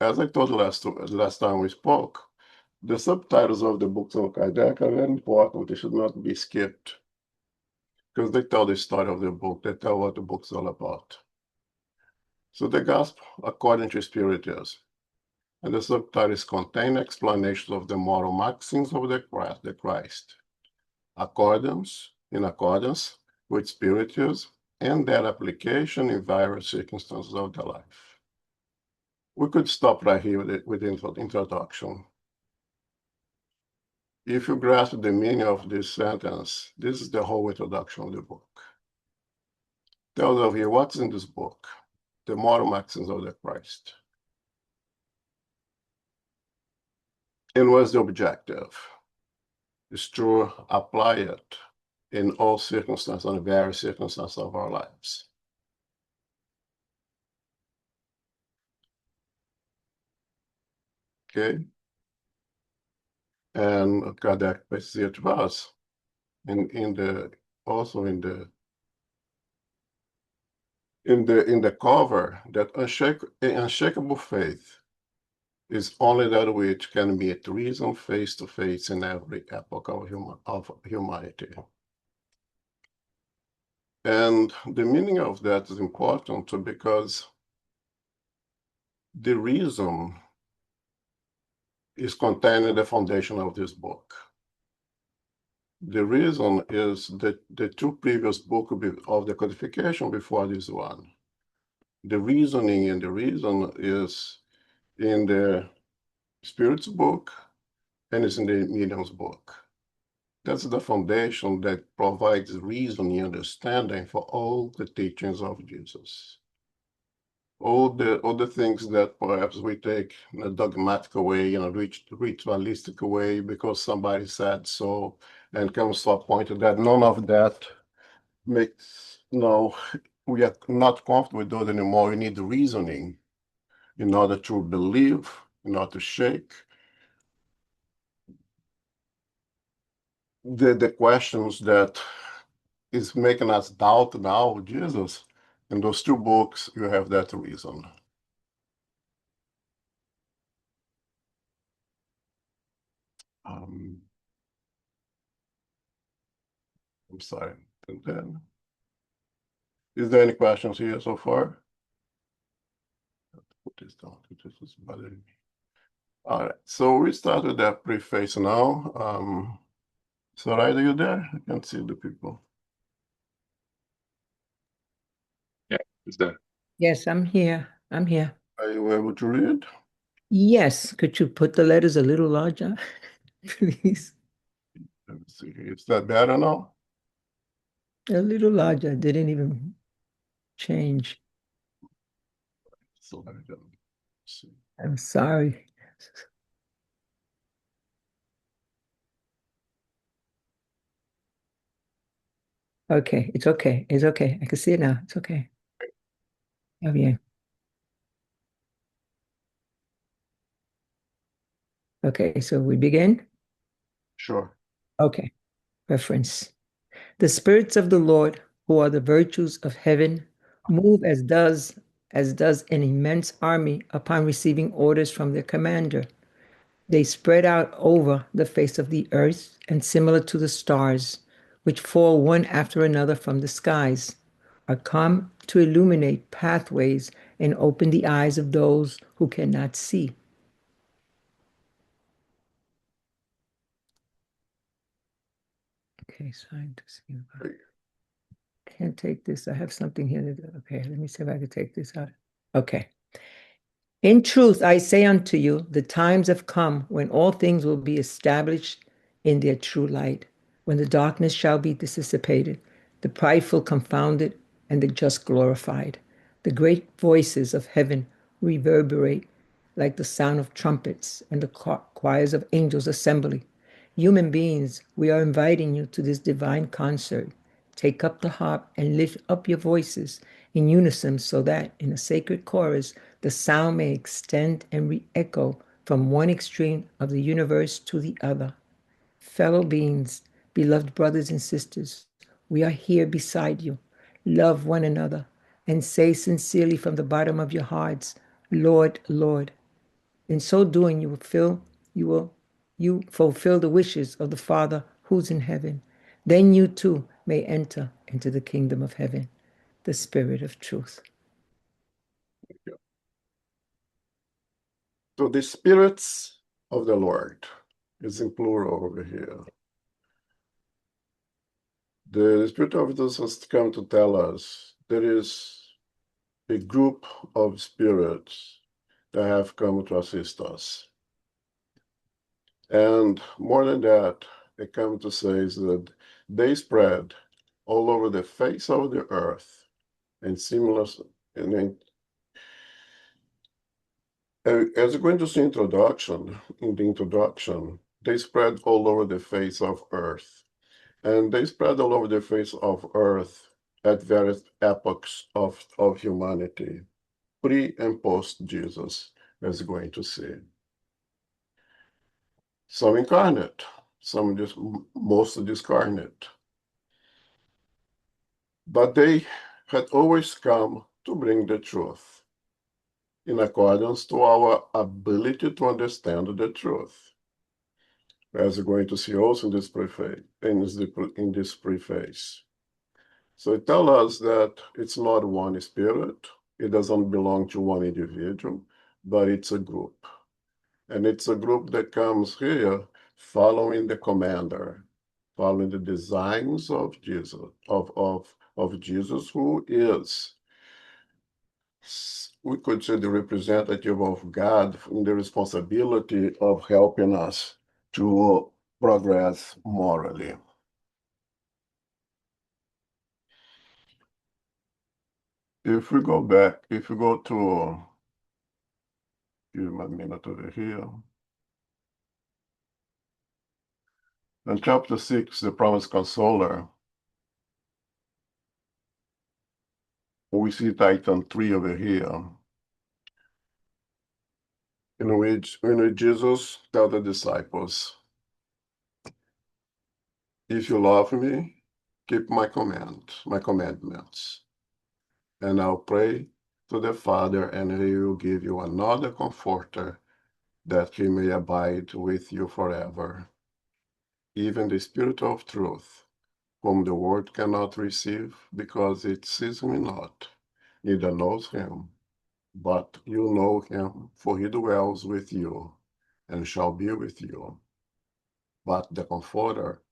as I told you last time we spoke, the subtitles of the books of Kardec are very important. They should not be skipped because they tell the story of the book. They tell what the book's all about. So the Gospel according to Spiritism, and the subtitles contain explanations of the moral maxims of the Christ, in accordance with Spiritism and their application in various circumstances of the life. We could stop right here with the introduction. If you grasp the meaning of this sentence, this is the whole introduction of the book. Tells of you what's in this book, the moral maxims of the Christ. And what's the objective? Is to apply it in all circumstances and various circumstances of our lives. Okay? And Kardec places it to us in the cover that unshakable faith is only that which can meet reason face to face in every epoch of humanity. And the meaning of that is important because the reason is contained in the foundation of this book. The reason is that the two previous books of the codification before this one. The reasoning and the reason is in the Spirit's book and it's in the Medium's book. That's the foundation that provides reasoning and understanding for all the teachings of Jesus. All the things that perhaps we take in a dogmatic way, in a ritualistic way, because somebody said so, and comes to a point that none of that makes, we are not comfortable with those anymore. We need reasoning in order to believe, in order to shake the questions that is making us doubt now Jesus. In those two books, you have that reason. I'm sorry. And then, is there any questions here so far? Put this down. This is bothering me. All right. So we start with that preface now. Soraya, are you there? I can't see the people. Yeah, is there? Yes, I'm here. I'm here. Are you able to read? Yes. Could you put the letters a little larger, please? Let me see. Is that better now? A little larger. Didn't even change. So let me see. I'm sorry. Okay, it's okay. It's okay. I can see it now. It's okay. Oh, yeah. Okay, so we begin? Sure. Okay. Reference. The spirits of the Lord, who are the virtues of heaven, move as does an immense army upon receiving orders from their commander. They spread out over the face of the earth and similar to the stars, which fall one after another from the skies, are come to illuminate pathways and open the eyes of those who cannot see. Okay, sign to see. Can't take this. I have something here. Okay, let me see if I can take this out. Okay. In truth, I say unto you, the times have come when all things will be established in their true light, when the darkness shall be dissipated, the prideful confounded, and the just glorified. The great voices of heaven reverberate like the sound of trumpets and the choirs of angels assembly. Human beings, we are inviting you to this divine concert. Take up the harp and lift up your voices in unison so that in a sacred chorus the sound may extend and re-echo from one extreme of the universe to the other. Fellow beings, beloved brothers and sisters, we are here beside you. Love one another and say sincerely from the bottom of your hearts, Lord, Lord. In so doing, you fulfill the wishes of the Father who's in heaven. Then you too may enter into the kingdom of heaven, the Spirit of truth. So the spirits of the Lord is in plural over here. The Spirit of Jesus has come to tell us there is a group of spirits that have come to assist us. And more than that, they come to say is that they spread all over the face of the earth and similar. And then, as we're going to see in the introduction, they spread all over the face of earth. And they spread all over the face of earth at various epochs of humanity, pre and post Jesus, as we're going to see. Some incarnate, some just most discarnate. But they had always come to bring the truth in accordance to our ability to understand the truth. As we're going to see also in this preface. So it tells us that it's not one spirit, it doesn't belong to one individual, but it's a group. And it's a group that comes here following the commander, following the designs of Jesus, of Jesus, who is, we could say, the representative of God in the responsibility of helping us to progress morally. If we go back, if we go to, give me a minute over here. In chapter 6, the promised consoler, we see Titan 3 over here, in which Jesus tells the disciples, if you love me, keep my commandments. And I'll pray to the Father, and he will give you another comforter that he may abide with you forever. Even the Spirit of truth, whom the world cannot receive because it sees him not, neither knows him. But you know him, for he dwells with you and shall be with you. But the Comforter,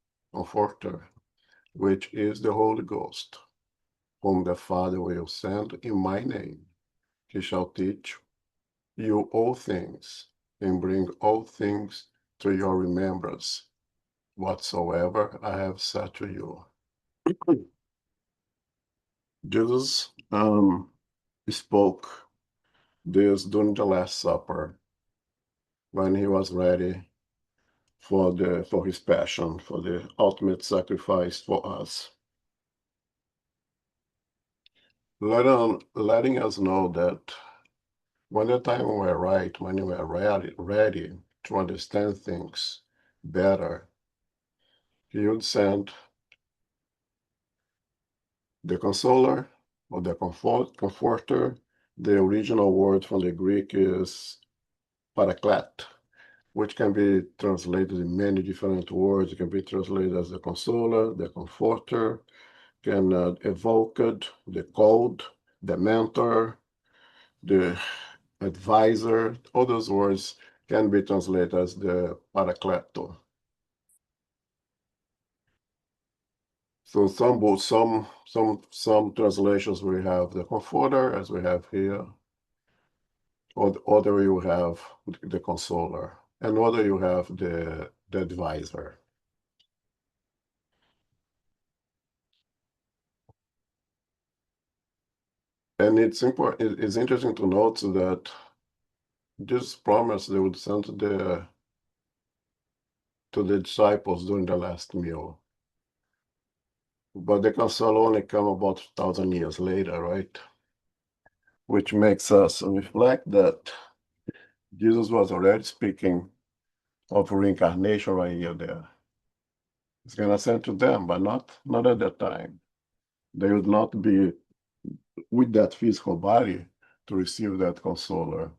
which is the Holy Ghost, whom the Father will send in my name, he shall teach you all things and bring all things to your remembrance, whatsoever I have said to you. Jesus spoke this during the Last Supper when he was ready for his passion, for the ultimate sacrifice for us. Letting us know that when the time we're right, when we're ready to understand things better, he would send the consoler or the comforter. The original word from the Greek is paraklet, which can be translated in many different words. It can be translated as the consoler, the comforter, can evoke the code, the mentor, the advisor. All those words can be translated as the parakleto. So some translations we have the comforter, as we have here, or other you have the consoler, and other you have the advisor. And it's important. It's interesting to note that this promise they would send to the disciples during the last meal. But the consoler only come about 1,000 years later, right? Which makes us reflect that Jesus was already speaking of reincarnation right here there. It's gonna send to them, but not at that time. They would not be with that physical body to receive that consoler.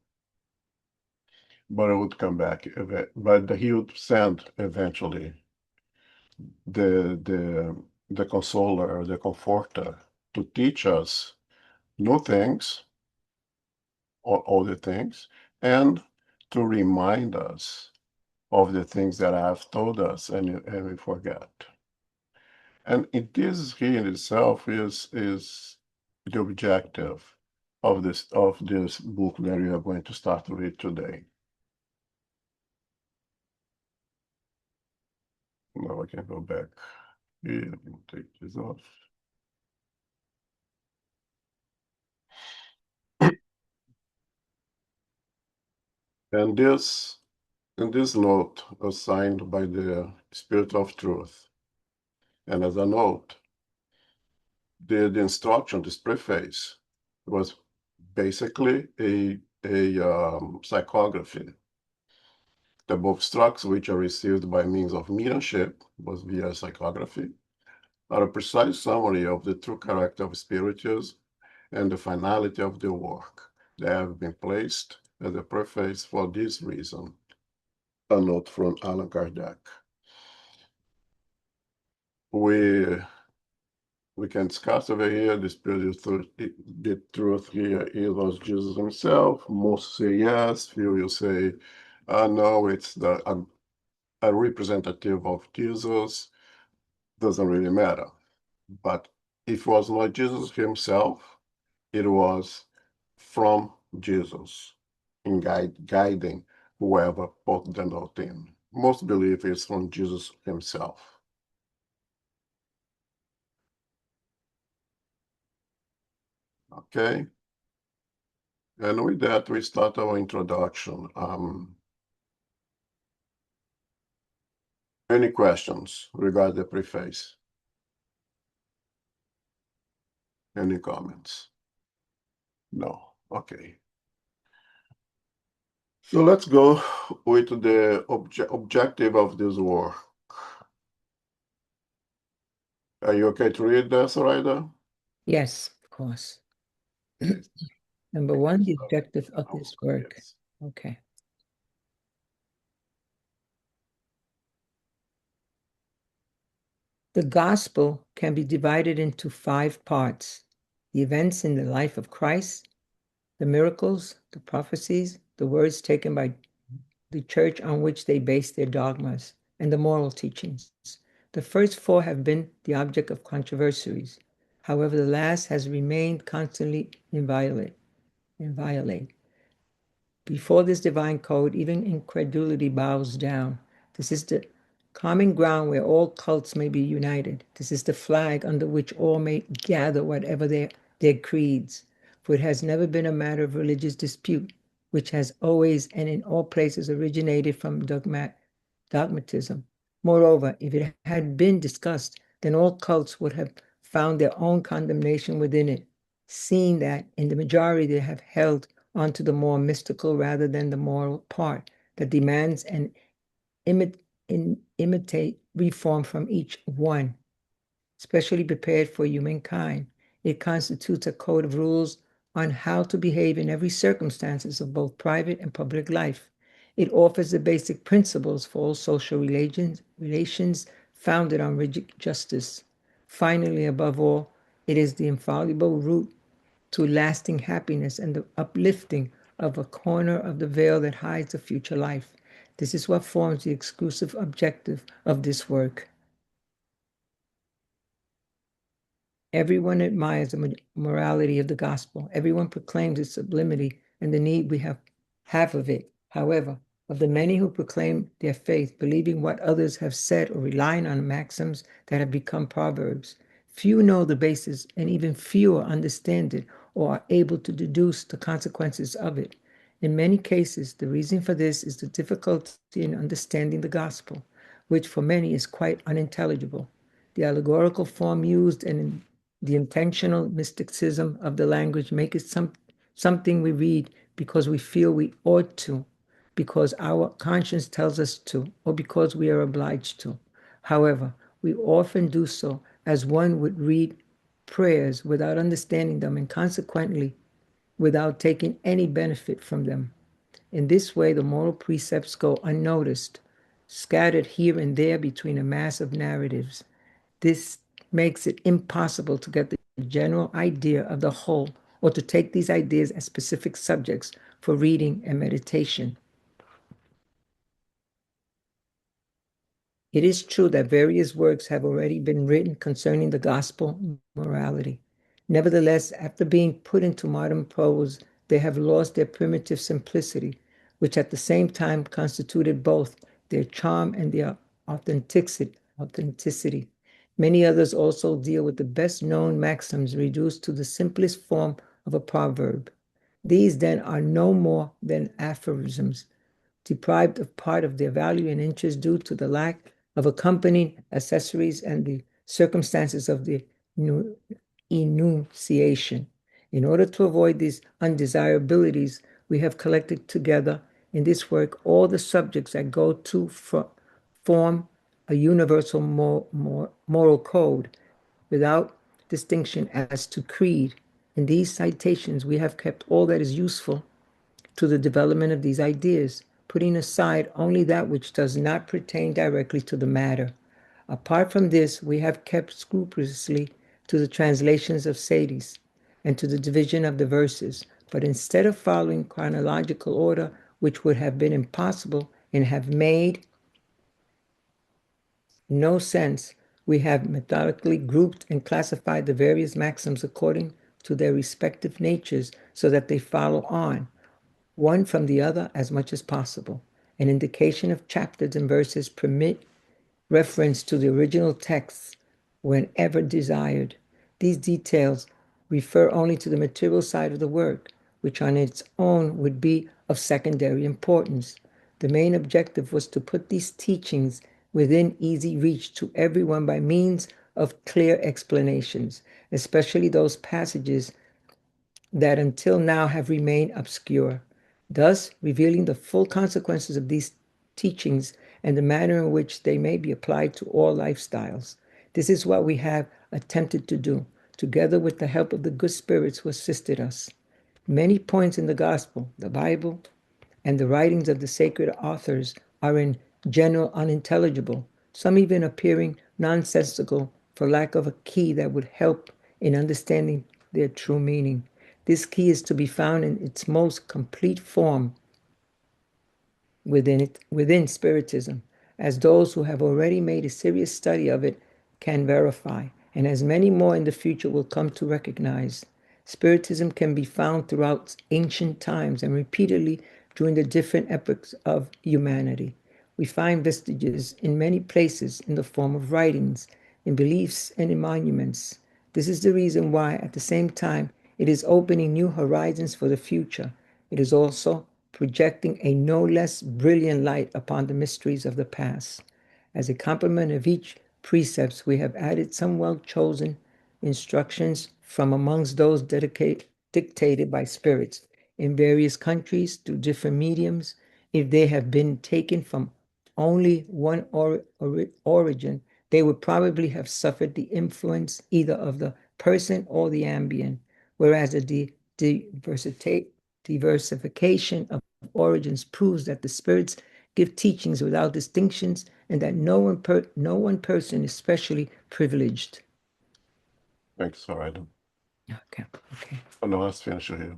but it would come back. But he would send eventually the consoler, the comforter, to teach us new things, or other things, and to remind us of the things that I have told us and we forget. And this here in itself is the objective of this book that we are going to start to read today. Now I can go back here and take this off. And this note was signed by the Spirit of Truth. And as a note, the instruction, this preface, was basically a psychography. The both extracts, which are received by means of mediumship, was via psychography, are a precise summary of the true character of Spiritism and the finality of the work. They have been placed as a preface for this reason. A note from Allan Kardec. We can discuss over here the spirit of the truth here. It was Jesus himself. Most say yes, few will say, no, it's a representative of Jesus. Doesn't really matter. But if it was not Jesus himself, it was from Jesus in guiding whoever put the note in. Most believe it's from Jesus himself. Okay. And with that, we start our introduction. Any questions regarding the preface? Any comments? No. Okay. So let's go with the objective of this work. Are you okay to read that, Zoraida? Yes, of course. Number one, the objective of this work. Yes. Okay. The gospel can be divided into 5 parts: the events in the life of Christ, the miracles, the prophecies, the words taken by the church on which they base their dogmas, and the moral teachings. The first 4 have been the object of controversies. However, the last has remained constantly inviolate. Before this divine code, even incredulity bows down. This is the common ground where all cults may be united. This is the flag under which all may gather whatever their creeds. For it has never been a matter of religious dispute, which has always and in all places originated from dogmatism. Moreover, if it had been discussed, then all cults would have found their own condemnation within it, seeing that in the majority they have held onto the more mystical rather than the moral part that demands and imitate reform from each one, specially prepared for humankind. It constitutes a code of rules on how to behave in every circumstances of both private and public life. It offers the basic principles for all social relations founded on rigid justice. Finally, above all, it is the infallible route to lasting happiness and the uplifting of a corner of the veil that hides a future life. This is what forms the exclusive objective of this work. Everyone admires the morality of the gospel. Everyone proclaims its sublimity and the need we have of it. However, of the many who proclaim their faith, believing what others have said or relying on maxims that have become proverbs, few know the basis and even fewer understand it or are able to deduce the consequences of it. In many cases, the reason for this is the difficulty in understanding the gospel, which for many is quite unintelligible. The allegorical form used and the intentional mysticism of the language make it something we read because we feel we ought to, because our conscience tells us to, or because we are obliged to. However, we often do so as one would read prayers without understanding them and consequently without taking any benefit from them. In this way, the moral precepts go unnoticed, scattered here and there between a mass of narratives. This makes it impossible to get the general idea of the whole, or to take these ideas as specific subjects for reading and meditation. It is true that various works have already been written concerning the gospel morality. Nevertheless, after being put into modern prose, they have lost their primitive simplicity, which at the same time constituted both their charm and their authenticity. Many others also deal with the best known maxims reduced to the simplest form of a proverb. These then are no more than aphorisms, deprived of part of their value and interest due to the lack of accompanying accessories and the circumstances of the enunciation. In order to avoid these undesirabilities, we have collected together in this work all the subjects that go to form a universal moral code without distinction as to creed. In these citations, we have kept all that is useful to the development of these ideas, putting aside only that which does not pertain directly to the matter. Apart from this, we have kept scrupulously to the translations of saties and to the division of the verses, but instead of following chronological order, which would have been impossible and have made no sense, we have methodically grouped and classified the various maxims according to their respective natures so that they follow on, one from the other as much as possible. An indication of chapters and verses permit reference to the original texts whenever desired. These details refer only to the material side of the work, which on its own would be of secondary importance. The main objective was to put these teachings within easy reach to everyone by means of clear explanations, especially those passages that until now have remained obscure, thus revealing the full consequences of these teachings and the manner in which they may be applied to all lifestyles. This is what we have attempted to do, together with the help of the good spirits who assisted us. Many points in the gospel, the Bible, and the writings of the sacred authors are in general unintelligible, some even appearing nonsensical for lack of a key that would help in understanding their true meaning. This key is to be found in its most complete form within Spiritism, as those who have already made a serious study of it can verify, and as many more in the future will come to recognize. Spiritism can be found throughout ancient times and repeatedly during the different epochs of humanity. We find vestiges in many places in the form of writings, in beliefs, and in monuments. This is the reason why, at the same time, it is opening new horizons for the future. It is also projecting a no less brilliant light upon the mysteries of the past. As a complement of each precepts, we have added some well-chosen instructions from amongst those dictated by spirits in various countries through different mediums. If they have been taken from only one origin, they would probably have suffered the influence either of the person or the ambient, whereas the diversification of origins proves that the spirits give teachings without distinctions and that no one person is specially privileged. Thanks, all right. Okay. Oh, no, let's finish it here.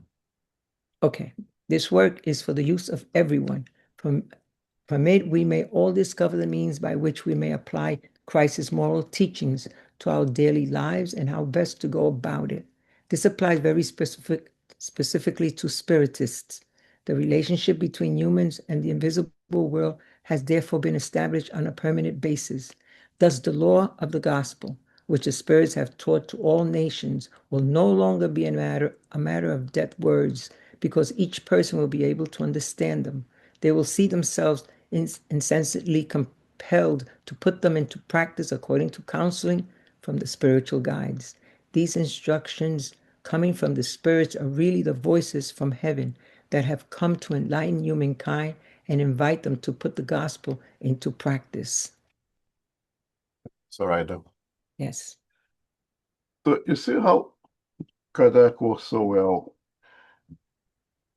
Okay. This work is for the use of everyone. From it, we may all discover the means by which we may apply Christ's moral teachings to our daily lives and how best to go about it. This applies very specifically to spiritists. The relationship between humans and the invisible world has therefore been established on a permanent basis. Thus, the law of the gospel, which the spirits have taught to all nations, will no longer be a matter of dead words, because each person will be able to understand them. They will see themselves insensibly compelled to put them into practice according to counseling from the spiritual guides. These instructions coming from the spirits are really the voices from heaven that have come to enlighten humankind and invite them to put the gospel into practice. It's all right. Yes. So you see how Kardec works so well.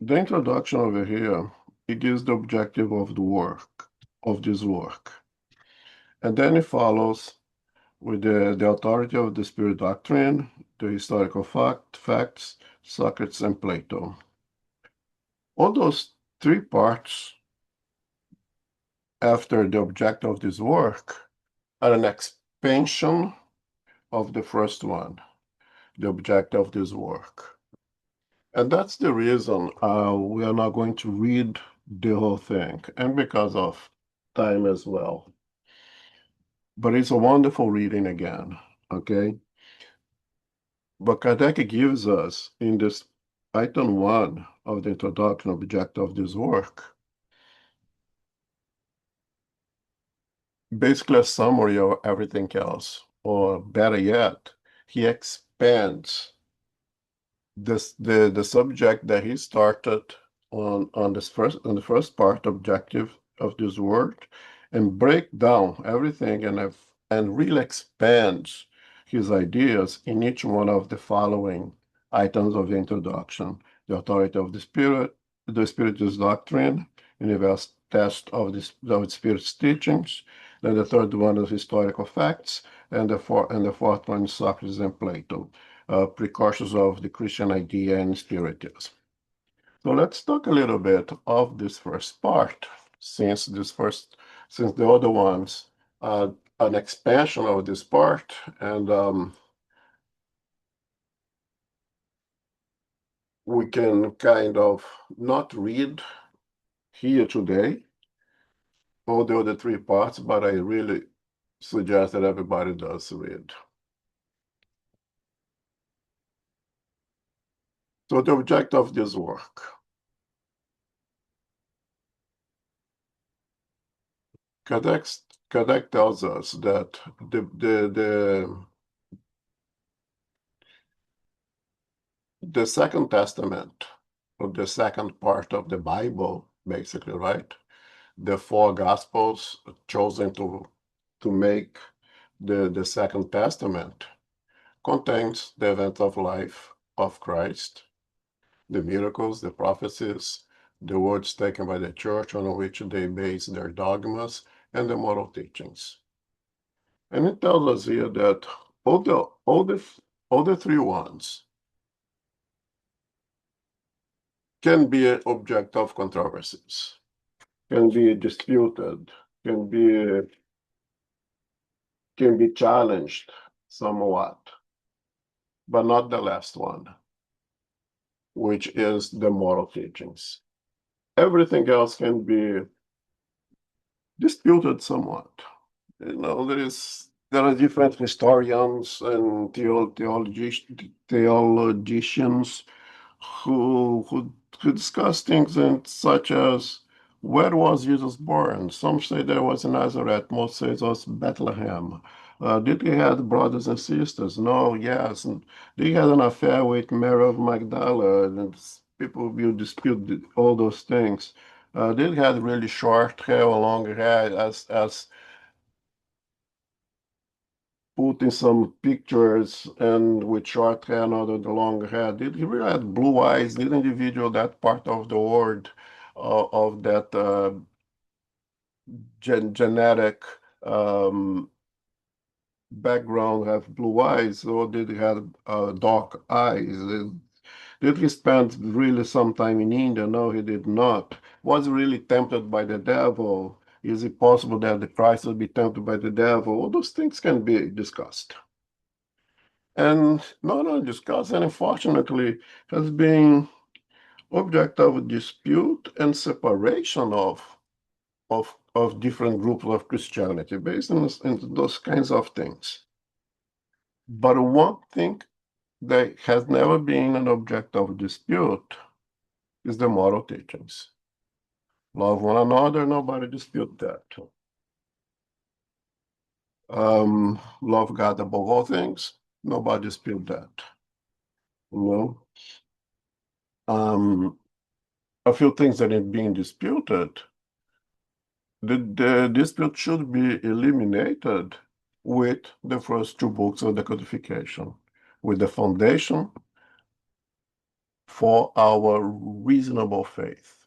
The introduction over here he gives the objective of the work, of this work. And then he follows with the authority of the spirit doctrine, the historical facts, Socrates and Plato. All those three parts after the objective of this work are an expansion of the first one, the objective of this work. And that's the reason we are not going to read the whole thing, and because of time as well. But it's a wonderful reading again, okay? But Kardec gives us in this item 1 of the introduction objective of this work, basically a summary of everything else, or better yet, he expands the subject that he started on the first part objective of this work, and break down everything and really expands his ideas in each one of the following items of the introduction: the authority of the spirit, the Spiritist doctrine, universal test of the Spirit's teachings. Then the third one is historical facts, and the fourth one is Socrates and Plato, precursors of the Christian idea and Spiritism. So let's talk a little bit of this first part, since the other ones are an expansion of this part, and we can kind of not read here today all the other three parts, but I really suggest that everybody does read. So the objective of this work. Kardec tells us that the Second Testament, or the second part of the Bible, basically, right? The four Gospels chosen to make the Second Testament contains the event of life of Christ, the miracles, the prophecies, the words taken by the church on which they base their dogmas, and the moral teachings. And it tells us here that all the three ones can be an object of controversies, can be disputed, can be challenged somewhat, but not the last one, which is the moral teachings. Everything else can be disputed somewhat. You know, there are different historians and theologians who discuss things such as, where was Jesus born? Some say there was in Nazareth, most say it was Bethlehem. Did he have brothers and sisters? No, yes. And did he have an affair with Mary of Magdala? And people will dispute all those things. Did he have really short hair or long hair, as put in some pictures, and with short hair, not with the long hair? Did he really have blue eyes? Did the individual that part of the world of that genetic background have blue eyes, or did he have dark eyes? Did he spend really some time in India? No, he did not. Was he really tempted by the devil? Is it possible that the Christ will be tempted by the devil? All those things can be discussed. And not only discussed, and unfortunately has been object of dispute and separation of different groups of Christianity based on those kinds of things. But one thing that has never been an object of dispute is the moral teachings. Love one another, nobody dispute that. Love God above all things, nobody dispute that. You know, a few things that are being disputed. The dispute should be eliminated with the first two books of the codification, with the foundation for our reasonable faith.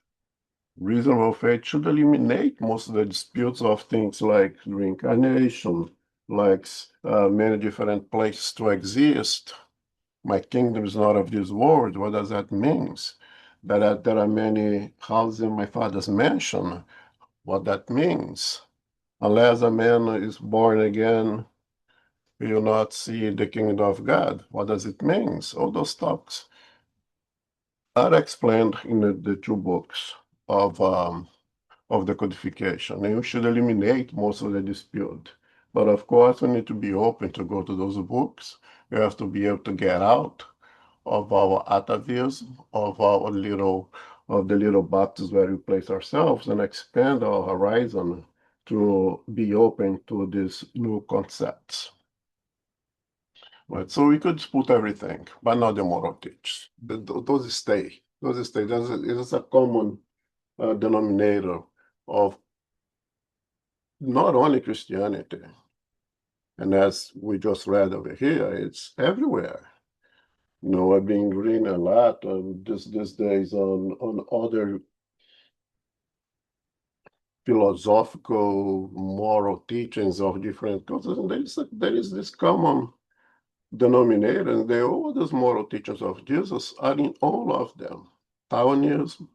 reasonable faith should eliminate most of the disputes of things like reincarnation, like many different places to exist. My kingdom is not of this world. What does that mean? That there are many houses in my father's mansion. What that means? Unless a man is born again, he will not see the kingdom of God. What does it mean? All those talks are explained in the two books of the codification, and we should eliminate most of the dispute. But of course, we need to be open to go to those books. We have to be able to get out of our atavism, of the little boxes where we place ourselves, and expand our horizon to be open to these new concepts. Right, so we could dispute everything, but not the moral teachings. Those stay. Those stay. It is a common denominator of not only Christianity, and as we just read over here, it's everywhere. I've been reading a lot these days on other philosophical, moral teachings of different cultures, and there is this common denominator, and all those moral teachings of Jesus are in all of them. Taoism,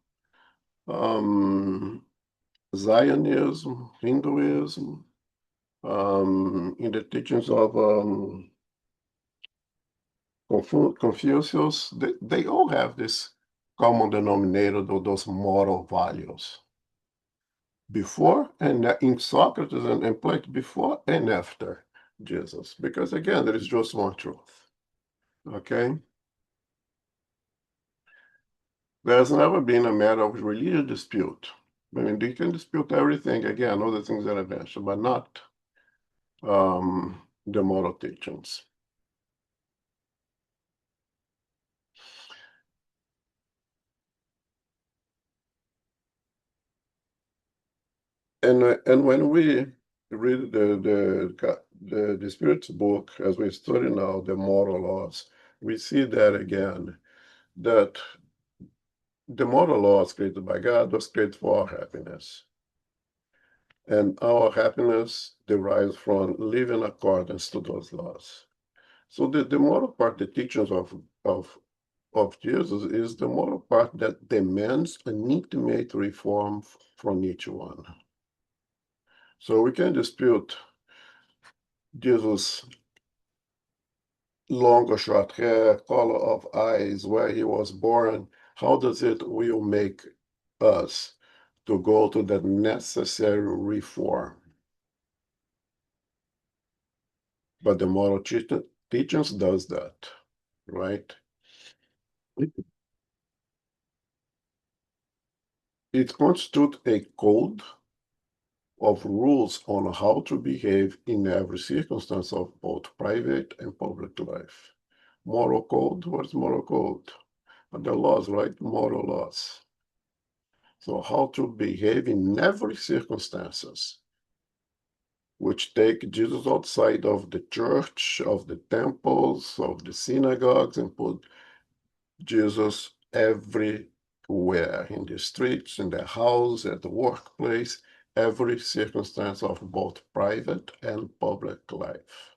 Zionism, Hinduism, in the teachings of Confucius, they all have this common denominator, those moral values. Before and in Socrates and Plato, before and after Jesus, because again, there is just one truth. Okay? There's never been a matter of religious dispute. I mean, you can dispute everything, again, all the things that I mentioned, but not the moral teachings. And when we read the Spirit's book, as we study now the moral laws, we see that again, that the moral laws created by God was created for our happiness. And our happiness derives from living in accordance to those laws. So the moral part, the teachings of Jesus is the moral part that demands an intimate reform from each one. So we can dispute Jesus' long or short hair, color of eyes, where he was born. How does it will make us to go to the necessary reform? But the moral teachings does that, right? It constitutes a code of rules on how to behave in every circumstance of both private and public life. Moral code, what's moral code? The laws, right? Moral laws. So how to behave in every circumstances, which take Jesus outside of the church, of the temples, of the synagogues, and put Jesus everywhere, in the streets, in the house, at the workplace, every circumstance of both private and public life.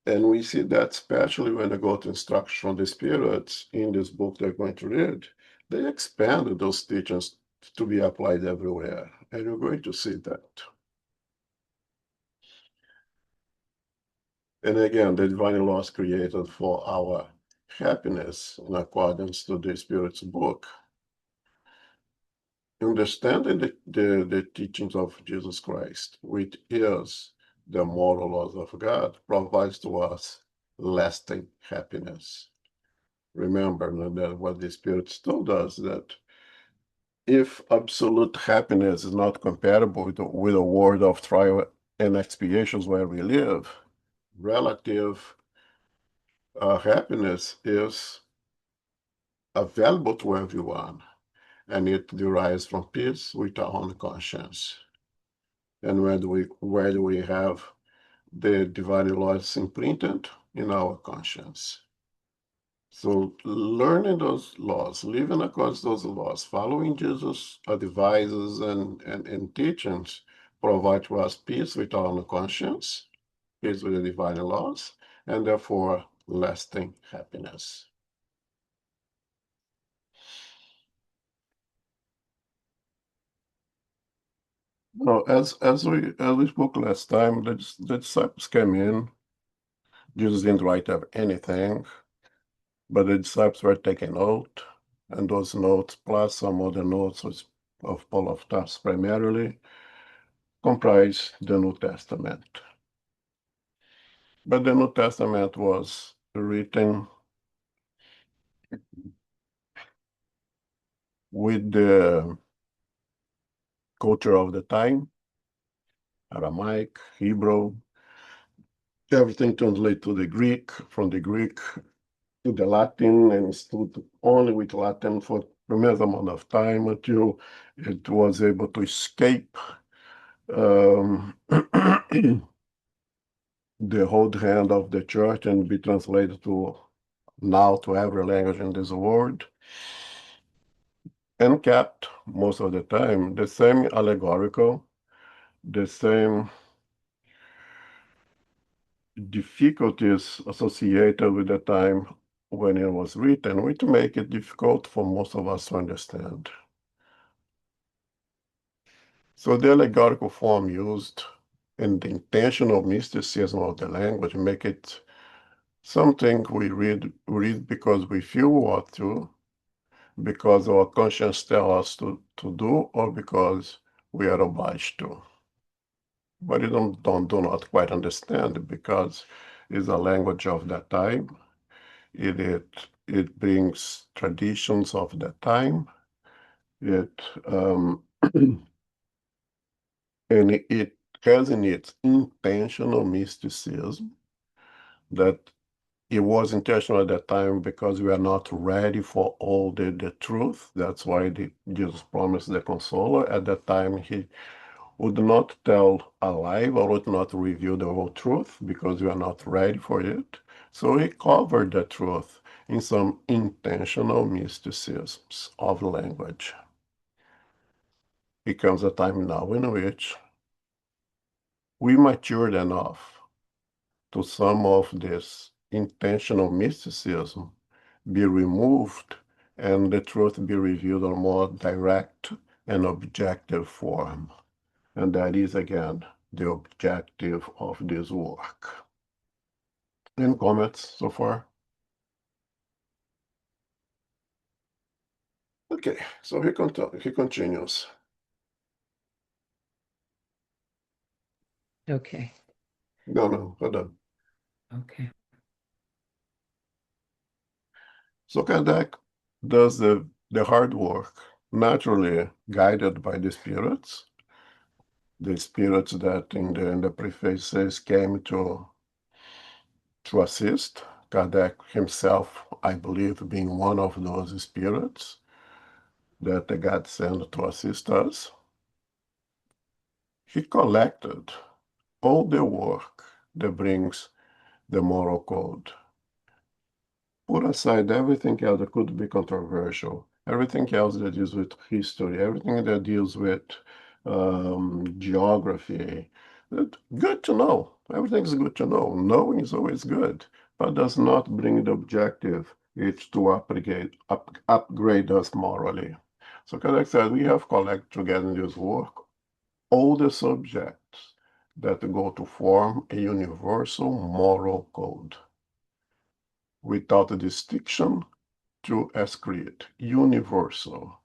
And we see that especially when they go to instruction from the spirits in this book they're going to read, they expand those teachings to be applied everywhere. And you're going to see that. And again, the divine laws created for our happiness in accordance to the Spirit's book. Understanding the teachings of Jesus Christ, which is the moral laws of God, provides to us lasting happiness. Remember that what the Spirit told us, that if absolute happiness is not compatible with a world of trial and expiations where we live, relative happiness is available to everyone, and it derives from peace with our own conscience. And where do we have the divine laws imprinted? In our conscience. So learning those laws, living according to those laws, following Jesus' advices and teachings provide to us peace with our own conscience, peace with the divine laws, and therefore lasting happiness. Now, as we spoke last time, the disciples came in. Jesus didn't write up anything, but the disciples were taking note, and those notes, plus some other notes of Paul of Tarsus primarily, comprise the New Testament. But the New Testament was written with the culture of the time, Aramaic, Hebrew, everything translated to the Greek, from the Greek to the Latin, and stood only with Latin for the amount of time until it was able to escape the hold hand of the church and be translated to now to every language in this world, and kept most of the time the same allegorical, the same difficulties associated with the time when it was written, which make it difficult for most of us to understand. So the allegorical form used and the intentional mysticism of the language make it something we read because we feel what to, because our conscience tells us to do, or because we are obliged to. But you do not quite understand, because it's a language of that time. It brings traditions of that time. And it has in its intentional mysticism that it was intentional at that time because we are not ready for all the truth. That's why Jesus promised the Consoler. At that time, he would not tell a lie or would not reveal the whole truth because we are not ready for it. So he covered the truth in some intentional mysticisms of language. It comes a time now in which we matured enough to some of this intentional mysticism be removed and the truth be revealed in a more direct and objective form. And that is, again, the objective of this work. Any comments so far? Okay, so he continues. Okay. No, hold on. Okay. So Kardec does the hard work, naturally guided by the spirits that in the prefaces came to assist. Kardec himself, I believe, being one of those spirits that the God sent to assist us. He collected all the work that brings the moral code. Put aside everything else that could be controversial, everything else that deals with history, everything that deals with geography. Good to know. Everything's good to know. Knowing is always good, but does not bring the objective. It's to upgrade us morally. So Kardec said, we have collected together in this work all the subjects that go to form a universal moral code without a distinction to as creed, universal,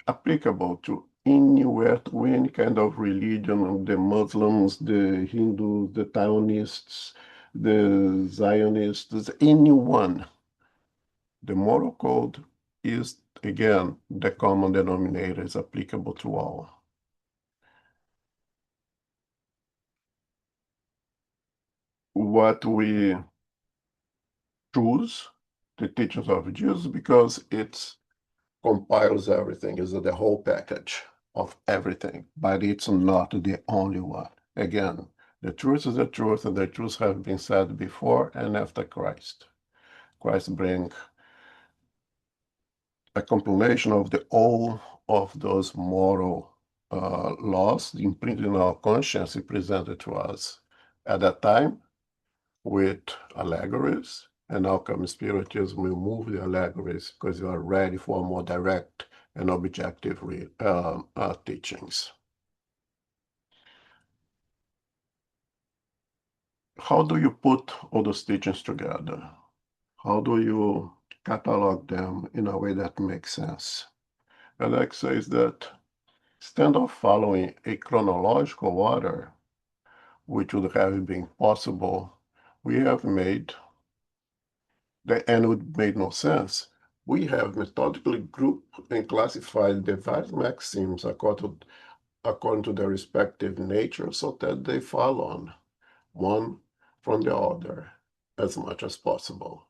applicable to anywhere, to any kind of religion, the Muslims, the Hindus, the Taoists, the Zionists, anyone. The moral code is, again, the common denominator, is applicable to all. What we choose, the teachings of Jesus, because it compiles everything, is the whole package of everything, but it's not the only one. Again, the truth is the truth, and the truth have been said before and after Christ. Christ brings a compilation of all of those moral laws imprinted in our conscience. He presented to us at that time with allegories, and now comes Spiritism. We remove the allegories because we are ready for more direct and objective teachings. How do you put all those teachings together? How do you catalog them in a way that makes sense? Kardec says that instead of following a chronological order, which would have been possible, we have made, and it would make no sense, we have methodically grouped and classified the various maxims according to their respective nature so that they follow on one from the other as much as possible.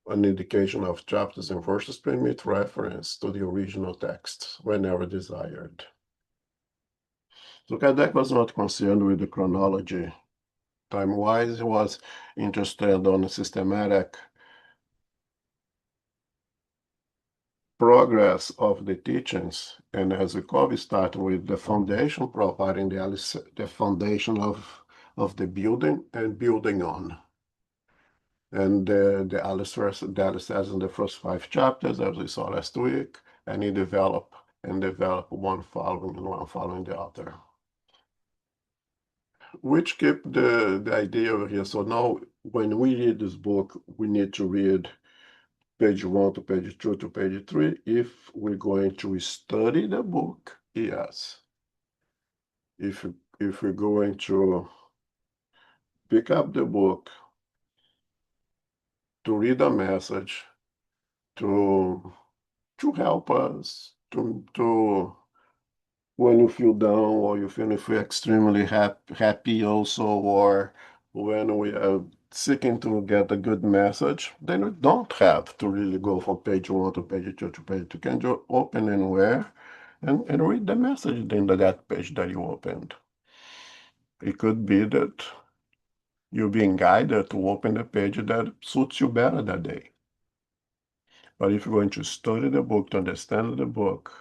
An indication of chapters and verses permit reference to the original text whenever desired. So Kardec was not concerned with the chronology. Time-wise, he was interested on the systematic progress of the teachings, and as we call, we start with the foundation, providing the foundation of the building and building on. And the Alice says in the first 5 chapters, as we saw last week, and he develop one following the other. Which keep the idea over here. So now when we read this book, we need to read page 1 to page 2 to page 3. If we're going to study the book, yes. If we're going to pick up the book to read a message, to help us, to when you feel down, or you feel extremely happy also, or when we are seeking to get a good message, then we don't have to really go from page 1 to page 2 to page 2. You can just open anywhere and read the message in that page that you opened. It could be that you're being guided to open the page that suits you better that day. But if you're going to study the book, to understand the book,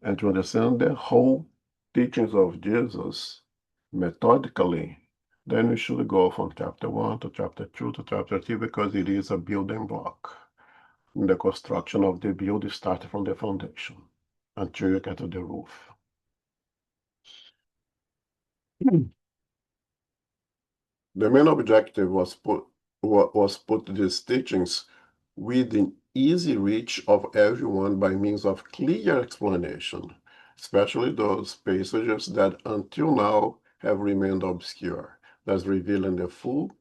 and to understand the whole teachings of Jesus methodically, then we should go from chapter 1 to chapter 2 to chapter 3, because it is a building block. And the construction of the building starts from the foundation until you get to the roof. The main objective was put these teachings within easy reach of everyone by means of clear explanation, especially those passages that until now have remained obscure, thus revealing the full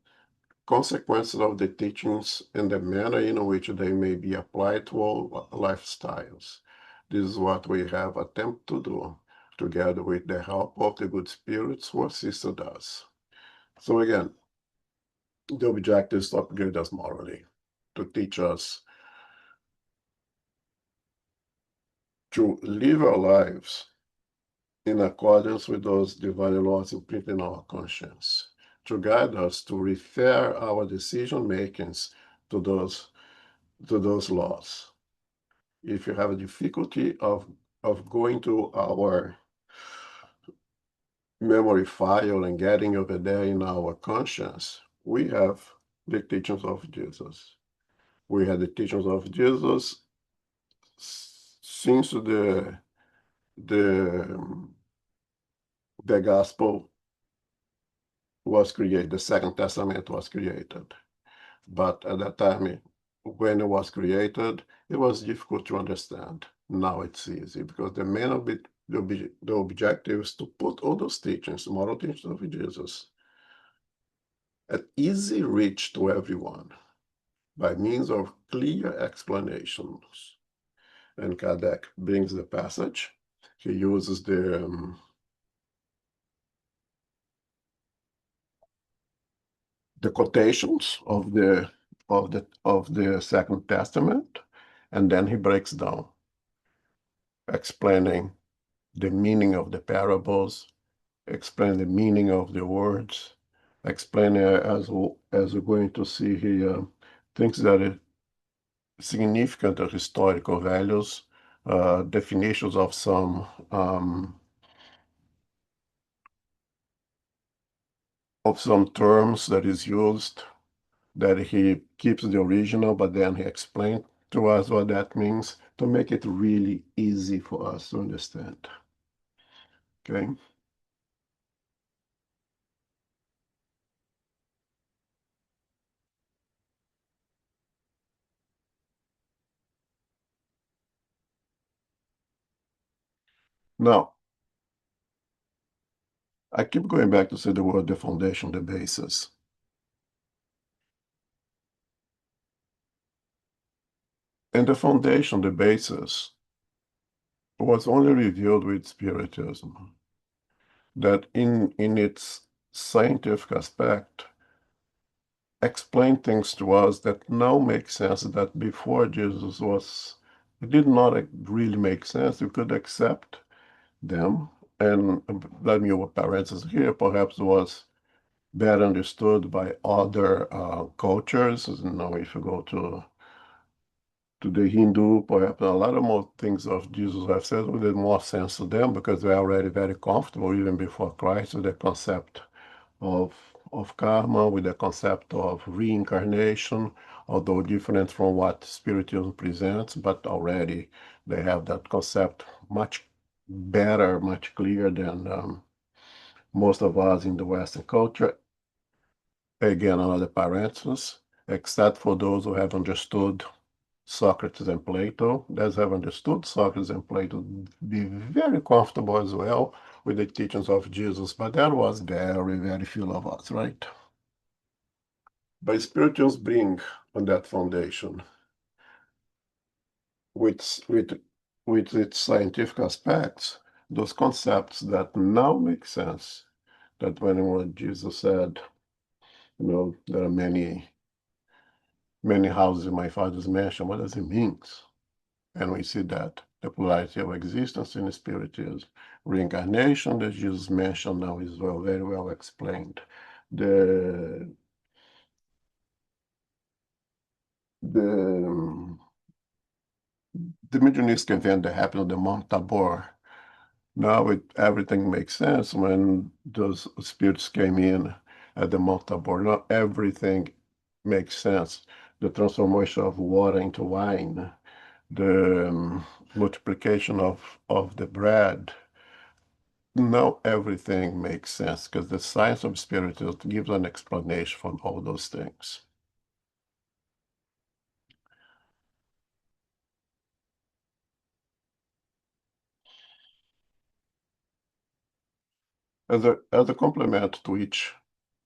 consequences of the teachings and the manner in which they may be applied to all lifestyles. This is what we have attempted to do, together with the help of the good spirits who assisted us. So again, the objective is to upgrade us morally, to teach us to live our lives in accordance with those divine laws imprinted in our conscience, to guide us to refer our decision makings to those laws. If you have a difficulty of going to our memory file and getting over there in our conscience, we have the teachings of Jesus. We had the teachings of Jesus since the gospel was created, the Second Testament was created. But at that time, when it was created, it was difficult to understand. Now it's easy, because the main of it, the objective is to put all those teachings, moral teachings of Jesus, at easy reach to everyone by means of clear explanations. And Kardec brings the passage. He uses the quotations of the Second Testament, and then he breaks down, explaining the meaning of the parables, explain the meaning of the words, explain, as we're going to see here, things that are significant historical values, definitions of some terms that is used, that he keeps the original, but then he explains to us what that means to make it really easy for us to understand. Okay. Now, I keep going back to say the word the foundation, the basis. And the foundation, the basis, was only revealed with Spiritism. That in its scientific aspect, explain things to us that now make sense, that before Jesus was, it did not really make sense. You could accept them, and let me open parentheses here, perhaps was better understood by other cultures. You know, if you go to the Hindu, perhaps a lot of more things of Jesus have said would make more sense to them because they're already very comfortable, even before Christ, with the concept of karma, with the concept of reincarnation, although different from what Spiritism presents, but already they have that concept much better, much clearer than most of us in the Western culture. Again, another parenthesis, except for those who have understood Socrates and Plato, those have understood Socrates and Plato be very comfortable as well with the teachings of Jesus, but that was very, very few of us, right? But Spiritism bring on that foundation with its scientific aspects, those concepts that now make sense. That when Jesus said, you know, there are many houses in my Father's mansion, what does it mean? And we see that the plurality of existence in Spiritism, reincarnation that Jesus mentioned now is very well explained. The mediumistic event that happened on the Mount Tabor. Now everything makes sense when those spirits came in at the Mount Tabor. Now everything makes sense. The transformation of water into wine, the multiplication of the bread. Now everything makes sense because the science of Spiritism gives an explanation for all those things. As a complement to each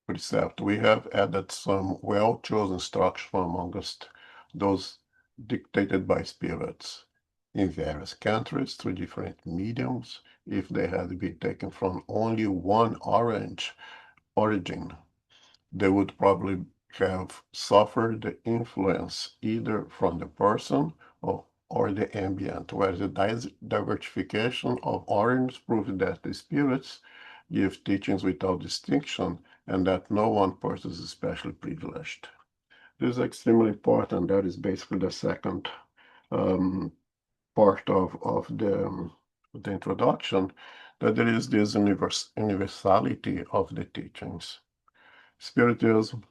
precept, we have added some well-chosen structure from amongst those dictated by spirits in various countries through different mediums. If they had been taken from only one origin, they would probably have suffered the influence either from the person or the ambient, whereas the diversification of origins proves that the spirits give teachings without distinction and that no one person is especially privileged. This is extremely important. That is basically the second part of the introduction, that there is this universality of the teachings. Spiritism,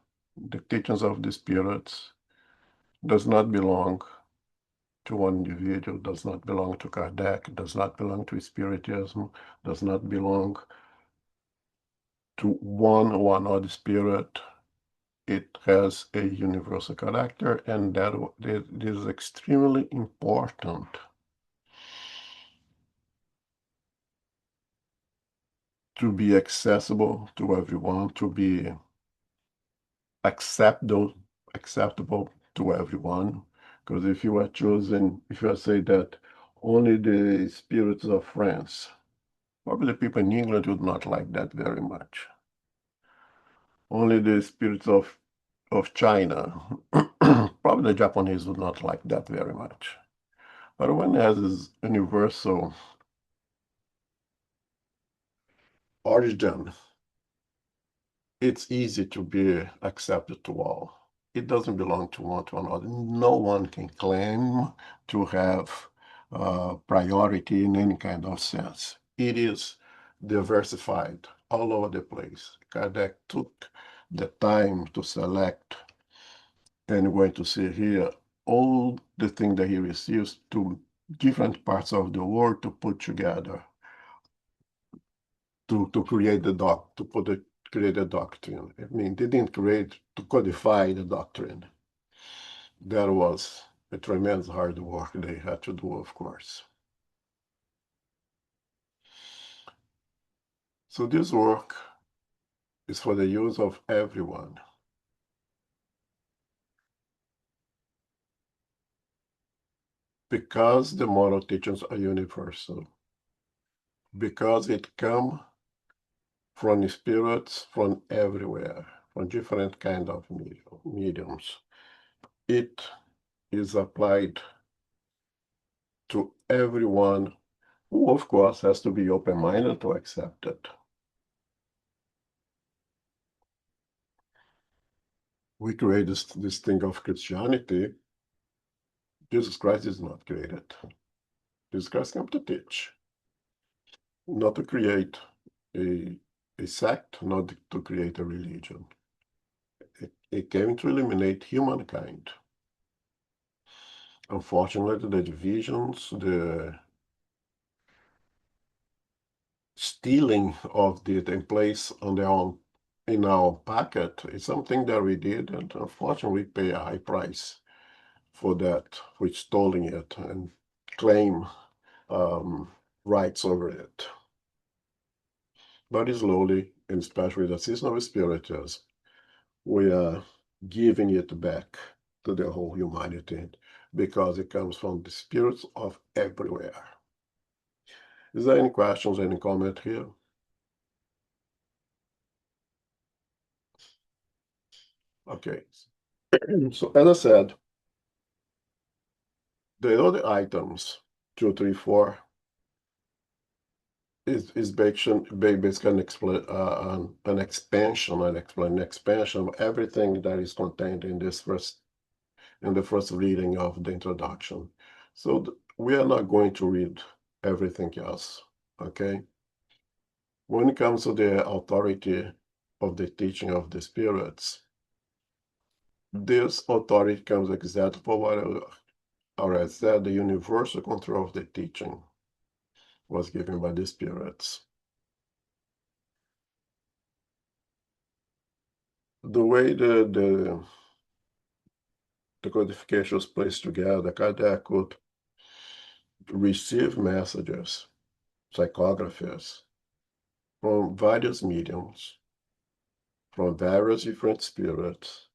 the teachings of the spirits, does not belong to one individual, does not belong to Kardec, does not belong to Spiritism, does not belong to one other spirit. It has a universal character, and that it is extremely important to be accessible to everyone, to be acceptable to everyone. Because if you are chosen, if you are say that only the spirits of France, probably the people in England would not like that very much. Only the spirits of China, probably the Japanese would not like that very much. But when it has this universal origin, it's easy to be accepted to all. it doesn't belong to one to another. No one can claim to have priority in any kind of sense. It is diversified all over the place. Kardec took the time to select, and we're going to see here all the things that he receives to different parts of the world to put together to create create a doctrine. I mean, they didn't create to codify the doctrine. That was a tremendous hard work they had to do, of course. So this work is for the use of everyone. Because the moral teachings are universal. Because it comes from spirits from everywhere, from different kind of mediums. It is applied to everyone who, of course, has to be open-minded to accept it. We create this thing of Christianity. Jesus Christ is not created. Jesus Christ came to teach, not to create a sect, not to create a religion. It came to eliminate humankind. Unfortunately, the divisions, the stealing of the place on their own in our pocket is something that we did, and unfortunately, we pay a high price for that, for stealing it and claim rights over it. But slowly, and especially the system of spiritism, we are giving it back to the whole humanity because it comes from the spirits of everywhere. Is there any questions, any comment here? Okay. So as I said, the other items, 2, 3, 4, is basically an expansion of everything that is contained in the first reading of the introduction. So we are not going to read everything else, okay? When it comes to the authority of the teaching of the spirits, this authority comes exactly for what I already said, the universal control of the teaching was given by the spirits. The way the codification is placed together, Kardec could receive messages, psychographies, from various mediums, from various different spirits,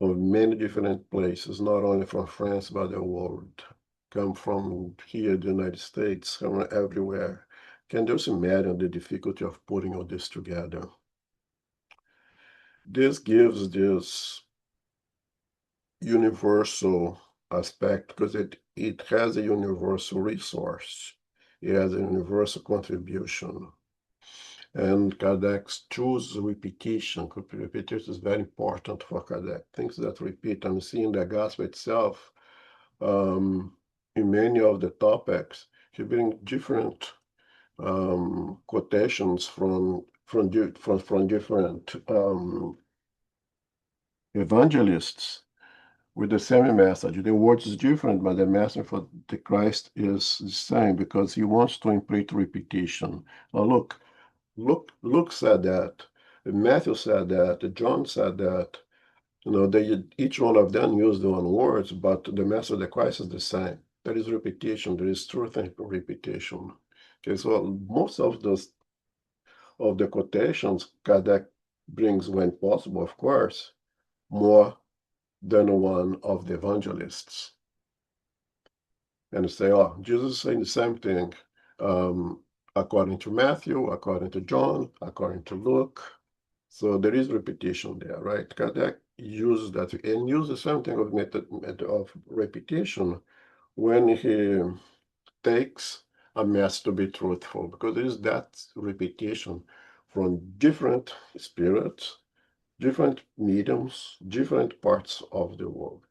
from many different places, not only from France, but the world. Come from here, the United States, come everywhere. Can just imagine the difficulty of putting all this together. This gives this universal aspect because it has a universal resource. It has a universal contribution. And Kardec chooses repetition. Repetition is very important for Kardec. Things that repeat. I'm seeing the gospel itself, in many of the topics, he brings different quotations from different evangelists with the same message. The words is different, but the message for the Christ is the same because he wants to impart repetition. Now Luke said that, Matthew said that, John said that. You know, each one of them used their own words, but the message of the Christ is the same. There is repetition. There is truth in repetition. Okay, so most of the quotations Kardec brings, when possible, of course, more than one of the evangelists. And say, oh, Jesus is saying the same thing according to Matthew, according to John, according to Luke. So there is repetition there, right? Kardec uses that and uses the same thing of method of repetition when he takes a mess to be truthful, because there is that repetition from different spirits, different mediums, different parts of the world.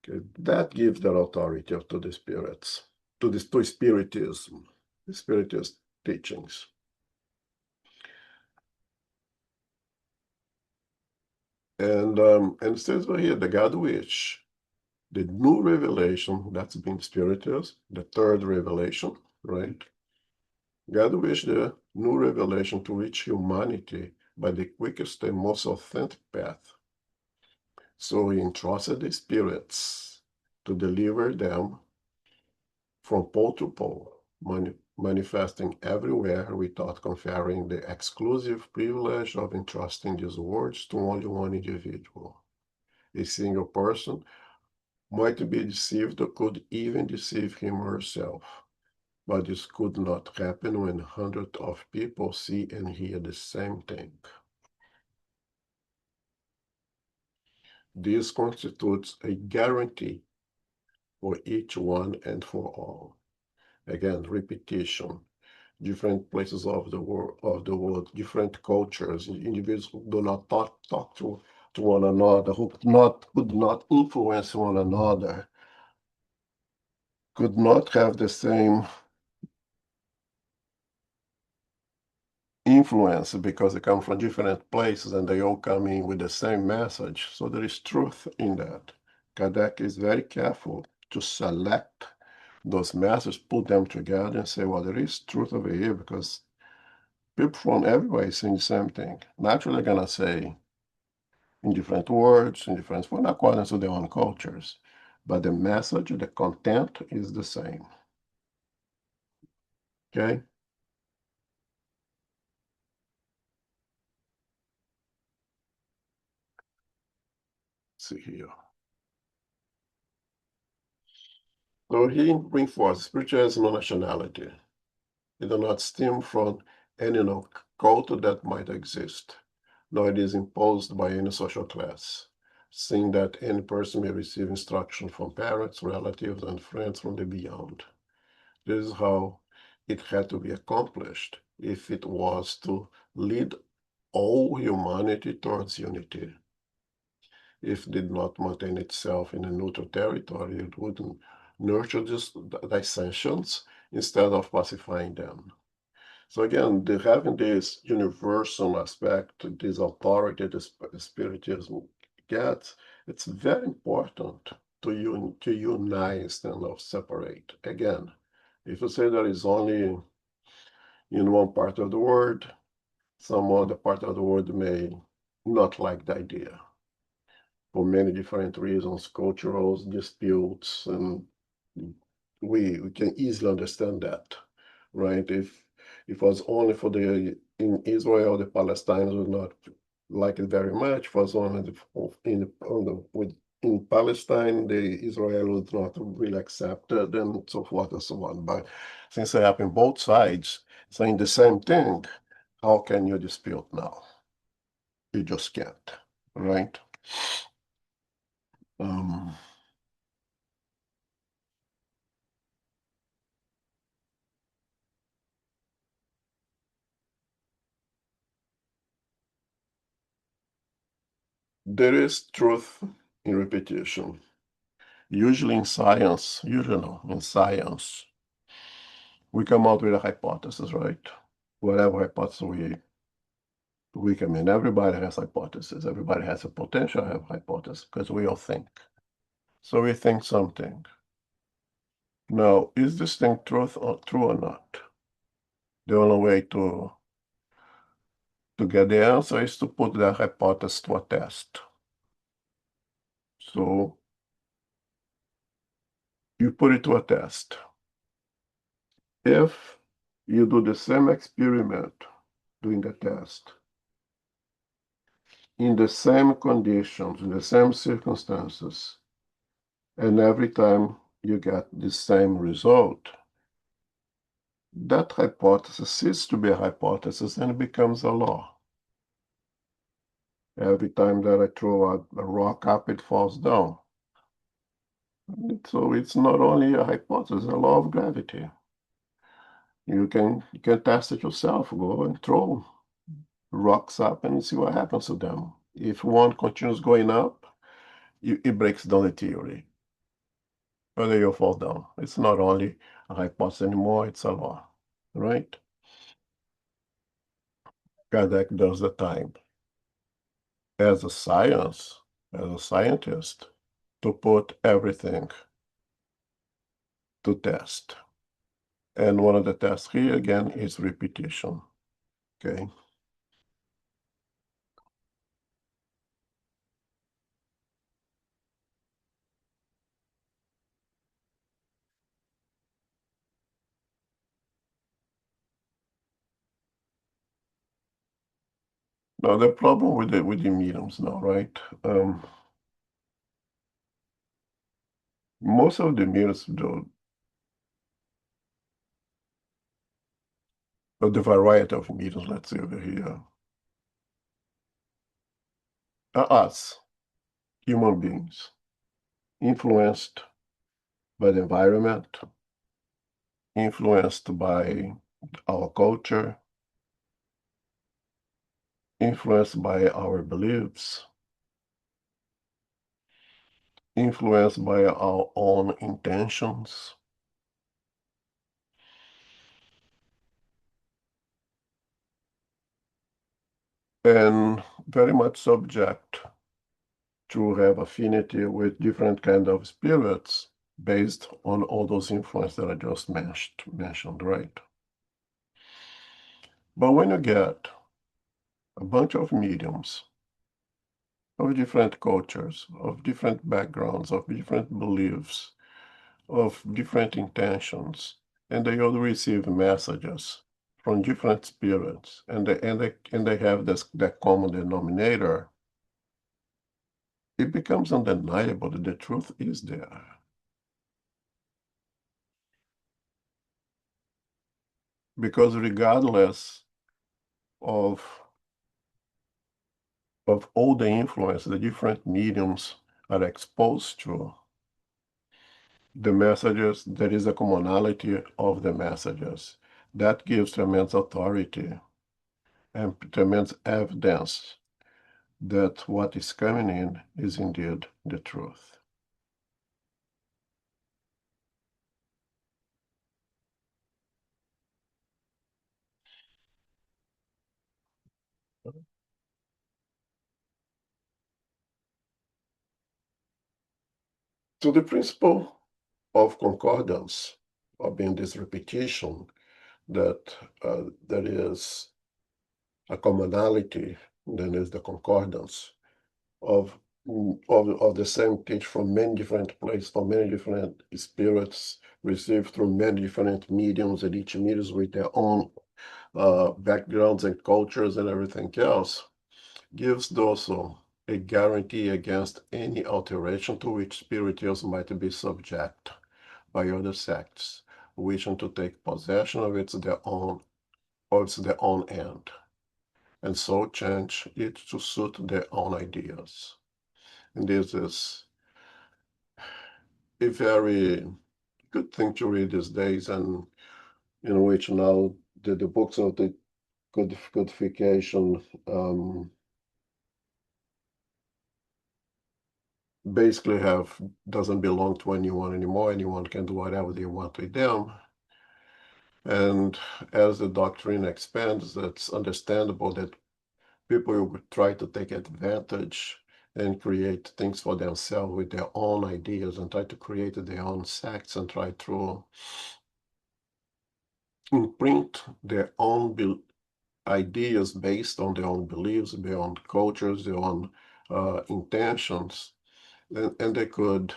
Okay, that gives that authority to the spirits, to Spiritism, the Spiritist teachings. And it says right here, the God wish, the new revelation that's been Spiritism, the third revelation, right? God wish the new revelation to reach humanity by the quickest and most authentic path. So he entrusted the spirits to deliver them from pole to pole, manifesting everywhere without conferring the exclusive privilege of entrusting these words to only one individual. A single person might be deceived or could even deceive him or herself, but this could not happen when hundreds of people see and hear the same thing. This constitutes a guarantee for each one and for all. Again, repetition. Different places of the world, different cultures, individuals who do not talk to one another, who could not influence one another, could not have the same influence because they come from different places and they all come in with the same message. So there is truth in that. Kardec is very careful to select those messages, put them together and say, well, there is truth over here because people from everywhere saying the same thing. Naturally, they're going to say in different words, in different form, according to their own cultures. But the message, the content is the same. Okay? Let's see here. So he reinforces spiritualism no nationality. It does not stem from any cult that might exist, nor it is imposed by any social class, seeing that any person may receive instruction from parents, relatives, and friends from the beyond. This is how it had to be accomplished if it was to lead all humanity towards unity. If it did not maintain itself in a neutral territory, it would nurture these dissensions instead of pacifying them. So again, having this universal aspect, this authority that Spiritism gets, it's very important to unite instead of separate. Again, if you say that is only in one part of the world, some other part of the world may not like the idea for many different reasons, cultural disputes, and we can easily understand that, right? If it was only for in Israel, the Palestinians would not like it very much. If it was only in Palestine, the Israel would not really accept it, and so forth and so on. But since they happen both sides saying the same thing, how can you dispute now? You just can't, right? There is truth in repetition. Usually in science, we come out with a hypothesis, right? Whatever hypothesis we come in, everybody has hypothesis. Everybody has a potential to have hypothesis because we all think. So we think something. Now, is this thing true or not? The only way to get the answer is to put the hypothesis to a test. So you put it to a test. If you do the same experiment doing the test, in the same conditions, in the same circumstances, and every time you get the same result, that hypothesis ceases to be a hypothesis and it becomes a law. Every time that I throw a rock up, it falls down. So it's not only a hypothesis, a law of gravity. You can test it yourself. Go and throw rocks up and see what happens to them. If one continues going up, it breaks down the theory. But then you fall down. It's not only a hypothesis anymore, it's a law, right? Kardec does the time as a science, as a scientist, to put everything to test. And one of the tests here again is repetition. Okay. Now the problem with the mediums now, right? Most of the mediums do the variety of mediums, let's say over here, are us, human beings, influenced by the environment, influenced by our culture, influenced by our beliefs, influenced by our own intentions. And very much subject to have affinity with different kind of spirits based on all those influences that I just mentioned, right? But when you get a bunch of mediums of different cultures, of different backgrounds, of different beliefs, of different intentions, and they all receive messages from different spirits, and they have that common denominator, it becomes undeniable that the truth is there. Because regardless of all the influence the different mediums are exposed to, the messages, there is a commonality of the messages. That gives tremendous authority and tremendous evidence that what is coming in is indeed the truth. So the principle of concordance, or being this repetition, that there is a commonality, then is the concordance of the same teach from many different places, from many different spirits, received through many different mediums, and each mediums with their own backgrounds and cultures and everything else, gives also a guarantee against any alteration to which spirituals might be subject by other sects, wishing to take possession of it's their own, or it's their own end, and so change it to suit their own ideas. And this is a very good thing to read these days, and in which now the books of the codification basically doesn't belong to anyone anymore. Anyone can do whatever they want with them. And as the doctrine expands, it's understandable that people would try to take advantage and create things for themselves with their own ideas and try to create their own sects and try to imprint their own ideas based on their own beliefs, their own cultures, their own intentions, and they could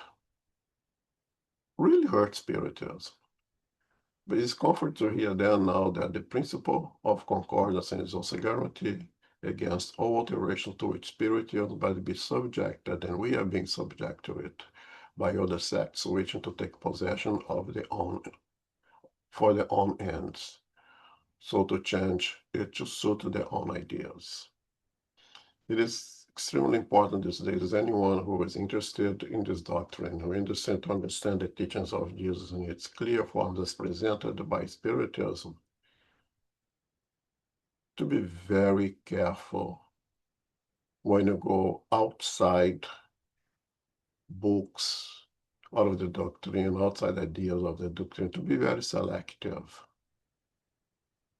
really hurt spiritism. But it's comfort to hear there now that the principle of concordance is also guaranteed against all alteration to which spiritism might be subjected, and we are being subject to it by other sects wishing to take possession of their own for their own ends, so to change it to suit their own ideas. It is extremely important these days. Anyone who is interested in this doctrine, who is interested to understand the teachings of Jesus in its clear form as presented by Spiritism, to be very careful when you go outside books, out of the doctrine, outside ideas of the doctrine, to be very selective.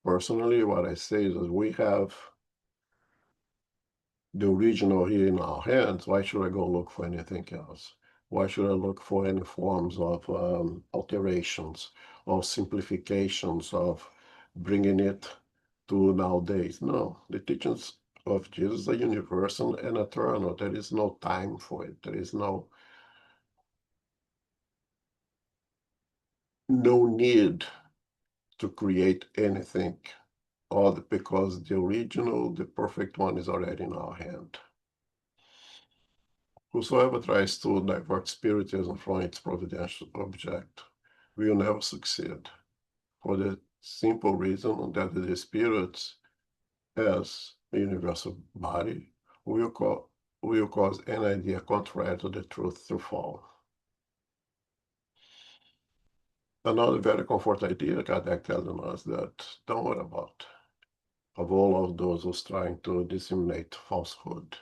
Personally, what I say is that we have the original here in our hands. Why should I go look for anything else? Why should I look for any forms of alterations or simplifications of bringing it to nowadays? No, the teachings of Jesus are universal and eternal. There is no time for it. There is no need to create anything, all because the original, the perfect one, is already in our hand. Whosoever tries to divert Spiritism from its providential object will never succeed, for the simple reason that the spirits, as a universal body, will cause an idea contrary to the truth to fall. Another very comforting idea Kardec telling us that don't worry about of all of those who's trying to disseminate falsehood,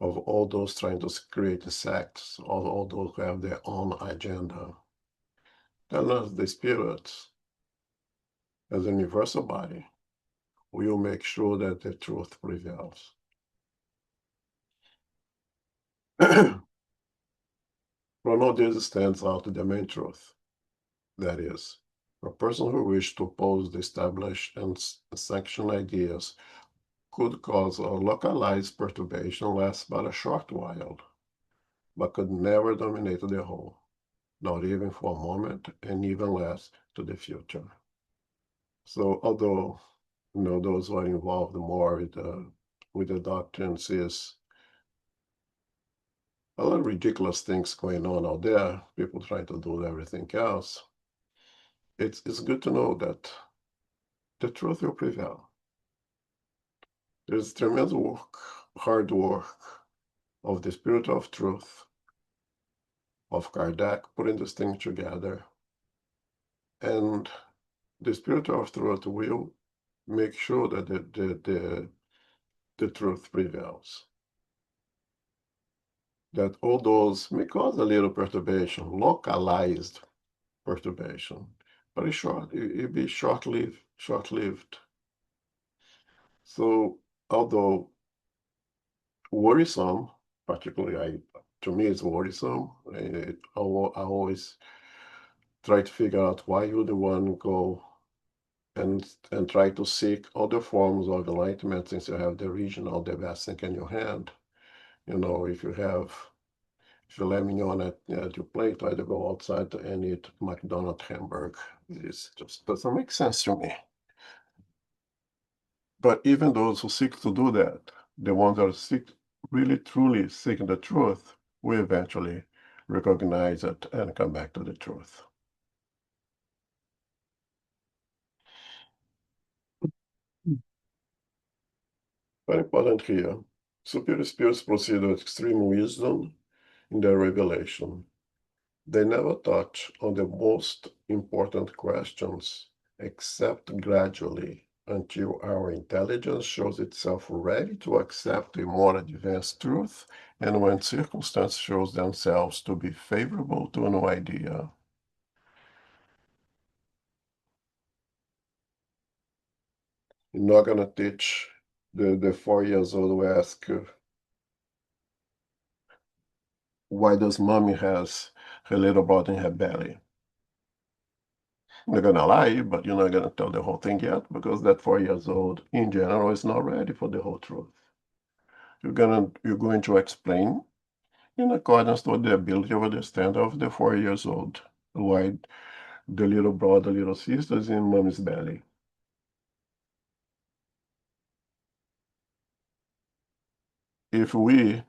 of all those trying to create sects, of all those who have their own agenda. Tell us the spirits, as a universal body, will make sure that the truth prevails. From all this stands out the main truth. That is, a person who wishes to oppose the established and sanctioned ideas could cause a localized perturbation last but a short while, but could never dominate the whole, not even for a moment, and even less to the future. So although those who are involved more with the doctrine sees a lot of ridiculous things going on out there, people trying to do everything else, it's good to know that the truth will prevail. There's tremendous work, hard work of the Spirit of Truth, of Kardec, putting this thing together. And the Spirit of Truth will make sure that the truth prevails. That all those may cause a little perturbation, localized perturbation, but it's short, it'll be short-lived. So although worrisome, particularly to me it's worrisome, I always try to figure out why you the one go and try to seek other forms of enlightenment since you have the original, the best thing in your hand. If you let me on at your plate, try to go outside and eat McDonald's hamburger. It just doesn't make sense to me. But even those who seek to do that, the ones that are really truly seeking the truth, will eventually recognize it and come back to the truth. Very important here. Superior spirits proceed with extreme wisdom in their revelation. They never touch on the most important questions, except gradually, until our intelligence shows itself ready to accept a more advanced truth, and when circumstances show themselves to be favorable to a new idea. You're not going to teach the 4 years old who ask, why does mommy has her little brother in her belly? You're going to lie, but you're not going to tell the whole thing yet, because that 4 years old in general is not ready for the whole truth. You're going to explain in accordance with the ability of understand of the 4 years old why the little brother, little sister is in mommy's belly. If we,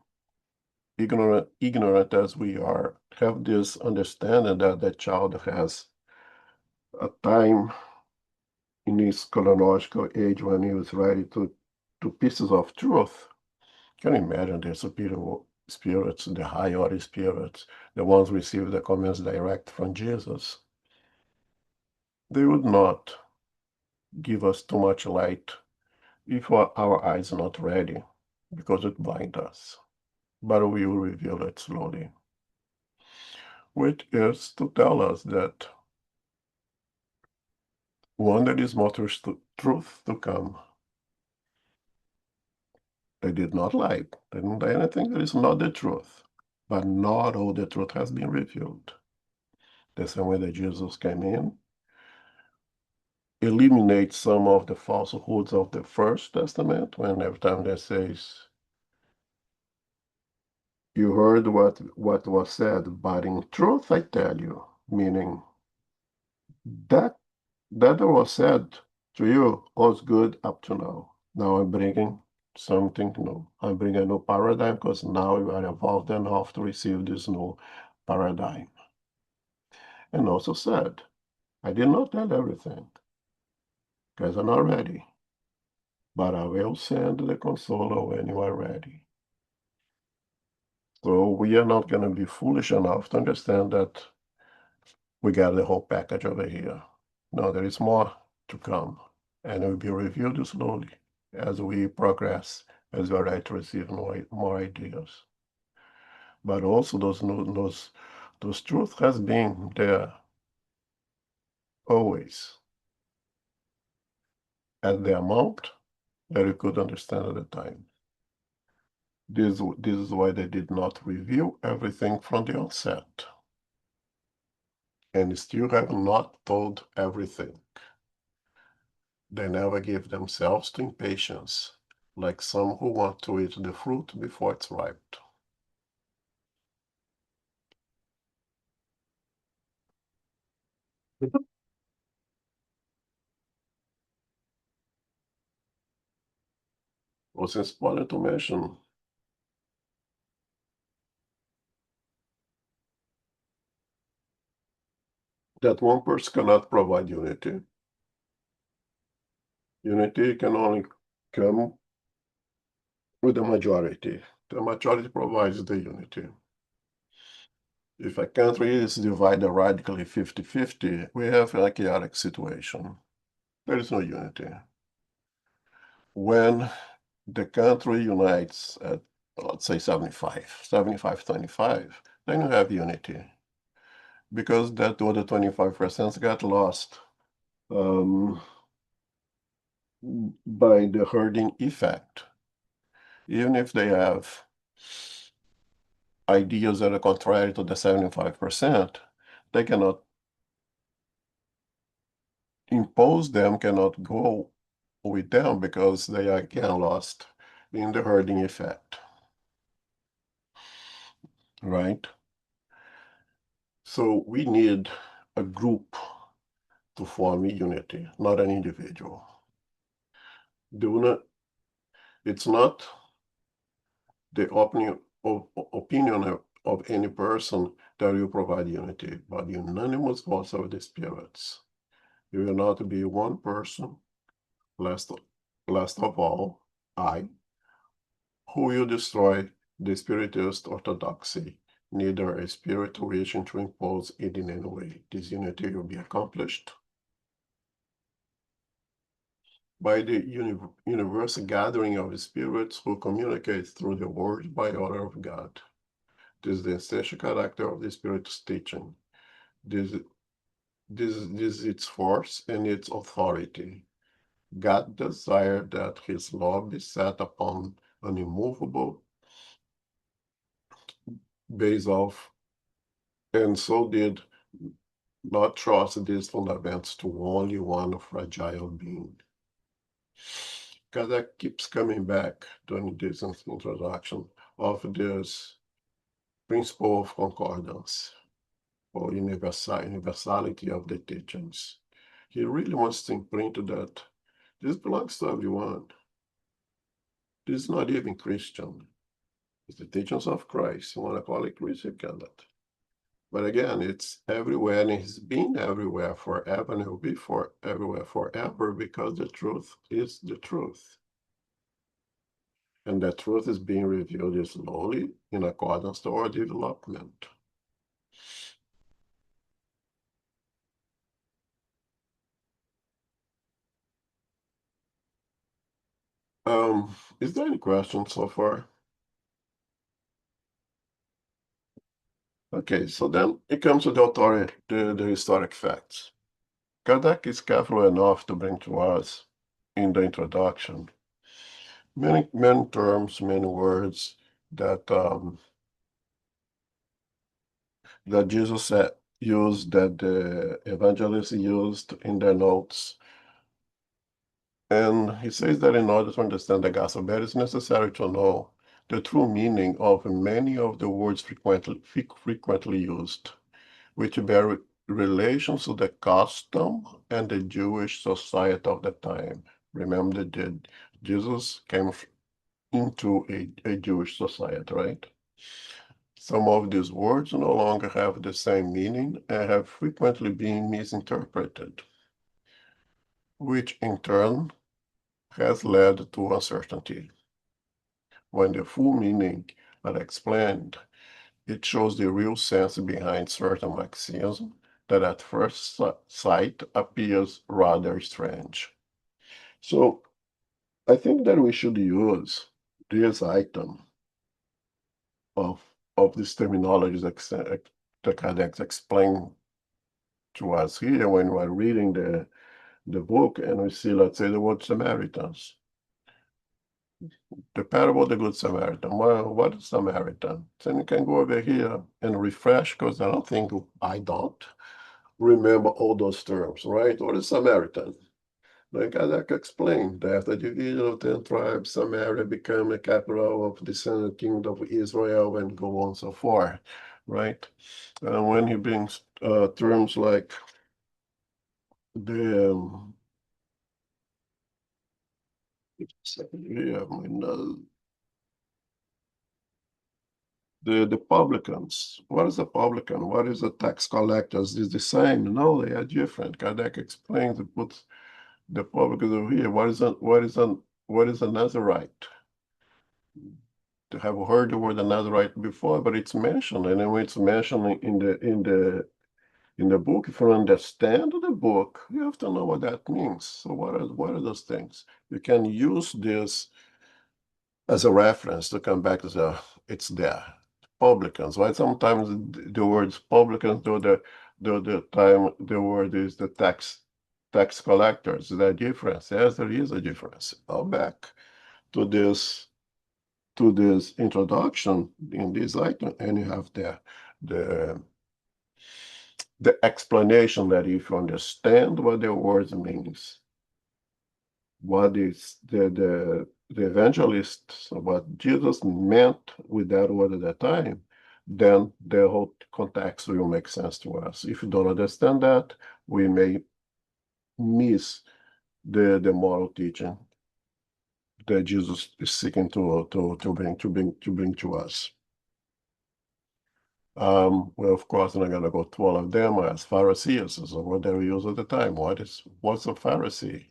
ignorant as we are, have this understanding that the child has a time in his chronological age when he was ready to pieces of truth, can you imagine the superior spirits, the high order spirits, the ones who receive the comments direct from Jesus? They would not give us too much light if our eyes are not ready, because it blinds us, but we will reveal it slowly, which is to tell us that one, there is more truth to come. They did not lie. They didn't do anything that is not the truth, but not all the truth has been revealed. The same way that Jesus came in, eliminate some of the falsehoods of the First Testament, when every time they says, you heard what was said, but in truth I tell you, meaning that that was said to you was good up to now. Now I'm bringing something new. I'm bringing a new paradigm because now you are evolved enough to receive this new paradigm. And also said, I did not tell everything because I'm not ready, but I will send the consoler when you are ready. So we are not going to be foolish enough to understand that we got the whole package over here. No, there is more to come, and it will be reviewed slowly as we progress, as we are ready to receive more ideas. But also those truth has been there always at the amount that you could understand at the time. This is why they did not reveal everything from the outset, and still have not told everything. They never give themselves to impatience, like some who want to eat the fruit before it's ripe. Also, it's important to mention that one person cannot provide unity. Unity can only come with the majority. The majority provides the unity. If a country is divided radically 50-50, we have a chaotic situation. There is no unity. When the country unites at, let's say, 75-25, then you have unity. Because that other 25% got lost by the herding effect. Even if they have ideas that are contrary to the 75%, they cannot impose them, cannot go with them because they are again lost in the herding effect, right? So we need a group to form a unity, not an individual. It's not the opinion of any person that will provide unity, but the unanimous voice of the spirits. You will not be one person, last of all, I, who will destroy the Spiritist orthodoxy, neither a spirit wishing to impose it in any way. This unity will be accomplished by the universal gathering of the spirits who communicate through the word by order of God. This is the essential character of the Spiritist teaching. This is its force and its authority. God desired that his law be set upon an immovable base of, and so did not trust these fundamentals to only one fragile being. Kardec keeps coming back during this introduction of this principle of concordance or universality of the teachings. He really wants to imprint that this belongs to everyone. This is not even Christian. It's the teachings of Christ. You want to call it Christian, you cannot. But again, it's everywhere, and it's been everywhere forever, and it will be everywhere forever, because the truth is the truth. And that truth is being revealed slowly in accordance to our development. Is there any questions so far? Okay, so then it comes to the authority, the historic facts. Kardec is careful enough to bring to us in the introduction many terms, many words that that Jesus used, that the evangelists used in their notes. And he says that in order to understand the gospel, it is necessary to know the true meaning of many of the words frequently used, which bear relations to the custom and the Jewish society of the time. Remember that Jesus came into a Jewish society, right? Some of these words no longer have the same meaning and have frequently been misinterpreted, which in turn has led to uncertainty. When the full meaning are explained, it shows the real sense behind certain maxims that at first sight appears rather strange. So I think that we should use this item of these terminologies that Kardec explained to us here when we're reading the book, and we see, let's say, the word Samaritans. The parable of the Good Samaritan. Well, what is Samaritan? Then you can go over here and refresh, because I don't remember all those terms, right? What is Samaritan? Like Kardec explained, that after the division of 10 tribes, Samaria became a capital of the descendant kingdom of Israel, and go on so forth, right? And when he brings terms like the yeah, my note. The publicans. What is a publican? What is a tax collector? Is this the same? No, they are different. Kardec explains and puts the publicans over here. What is a Nazarite? To have heard the word Nazarite before, but it's mentioned, and when it's mentioned in the book, if you understand the book, you have to know what that means. So what are those things? You can use this as a reference to come back to it's there. Publicans, right? Sometimes the words publicans, the time the word is the tax collectors. Is there a difference? Yes, there is a difference. Go back to this introduction in this item, and you have the the explanation that if you understand what the words means, what is the evangelists, what Jesus meant with that word at that time, then the whole context will make sense to us. If you don't understand that, we may miss the moral teaching that Jesus is seeking to bring to us. Well, of course, I'm not gonna go through all of them as Pharisees, so what they use at the time. What's a Pharisee?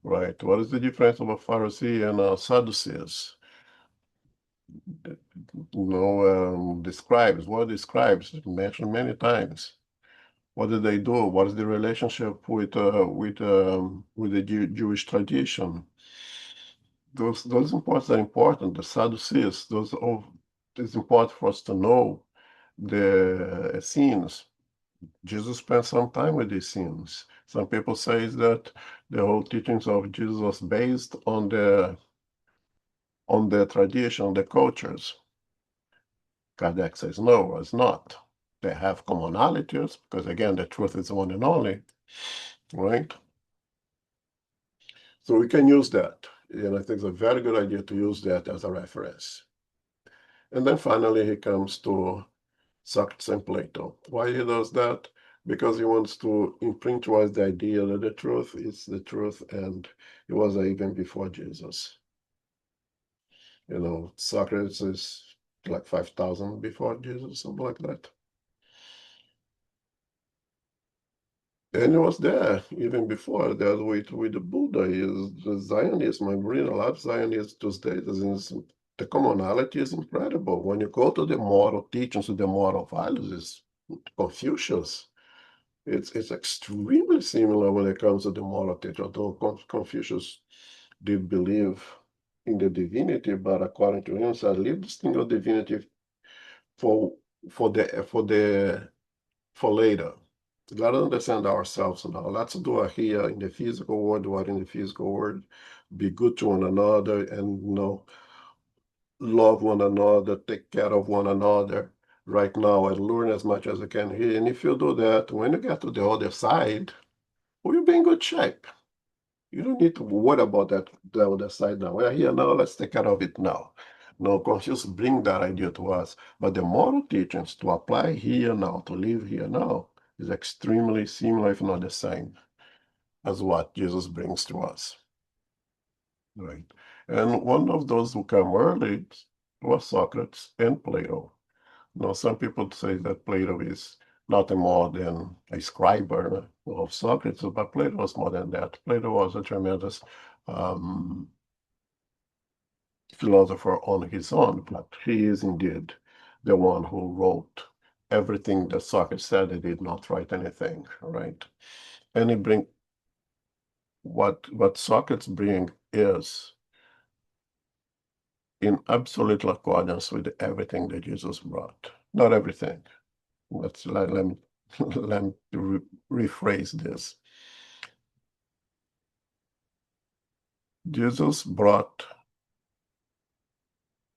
Right. What is the difference of a Pharisee and a Sadducees? Describes. What describes? Mentioned many times. What did they do? What is the relationship with the Jewish tradition? Those imports are important. The Sadducees. It's important for us to know the Essenes. Jesus spent some time with these Essenes. Some people say that the whole teachings of Jesus was based on the tradition, the cultures. Kardec says, no, it's not. They have commonalities, because again, the truth is one and only, right? So we can use that. And I think it's a very good idea to use that as a reference. And then finally, he comes to Socrates and Plato. Why he does that? Because he wants to imprint to us the idea that the truth is the truth, and it was even before Jesus. Socrates is like 5,000 before Jesus, something like that. And he was there even before that with the Buddha. Is the Zionism. I'm reading a lot of Zionists these days. The commonality is incredible. When you go to the moral teachings, to the moral values, Confucius, it's extremely similar when it comes to the moral teaching, although Confucius did believe in the divinity, but according to him, said, leave this thing of divinity for for later. Let us understand ourselves now. Let's do it here in the physical world, what in the physical world, be good to one another, and love one another, take care of one another right now, and learn as much as I can here. And if you do that, when you get to the other side, we'll be in good shape. You don't need to worry about the other side now. We're here now, let's take care of it now. No, conscious bring that idea to us. But the moral teachings to apply here now, to live here now, is extremely similar, if not the same, as what Jesus brings to us. Right. And one of those who came early was Socrates and Plato. Now, some people say that Plato is nothing more than a scribe of Socrates, but Plato was more than that. Plato was a tremendous philosopher on his own, but he is indeed the one who wrote everything that Socrates said. He did not write anything, right? And he bring what Socrates bring is in absolute accordance with everything that Jesus brought. Not everything. Let me rephrase this. Jesus brought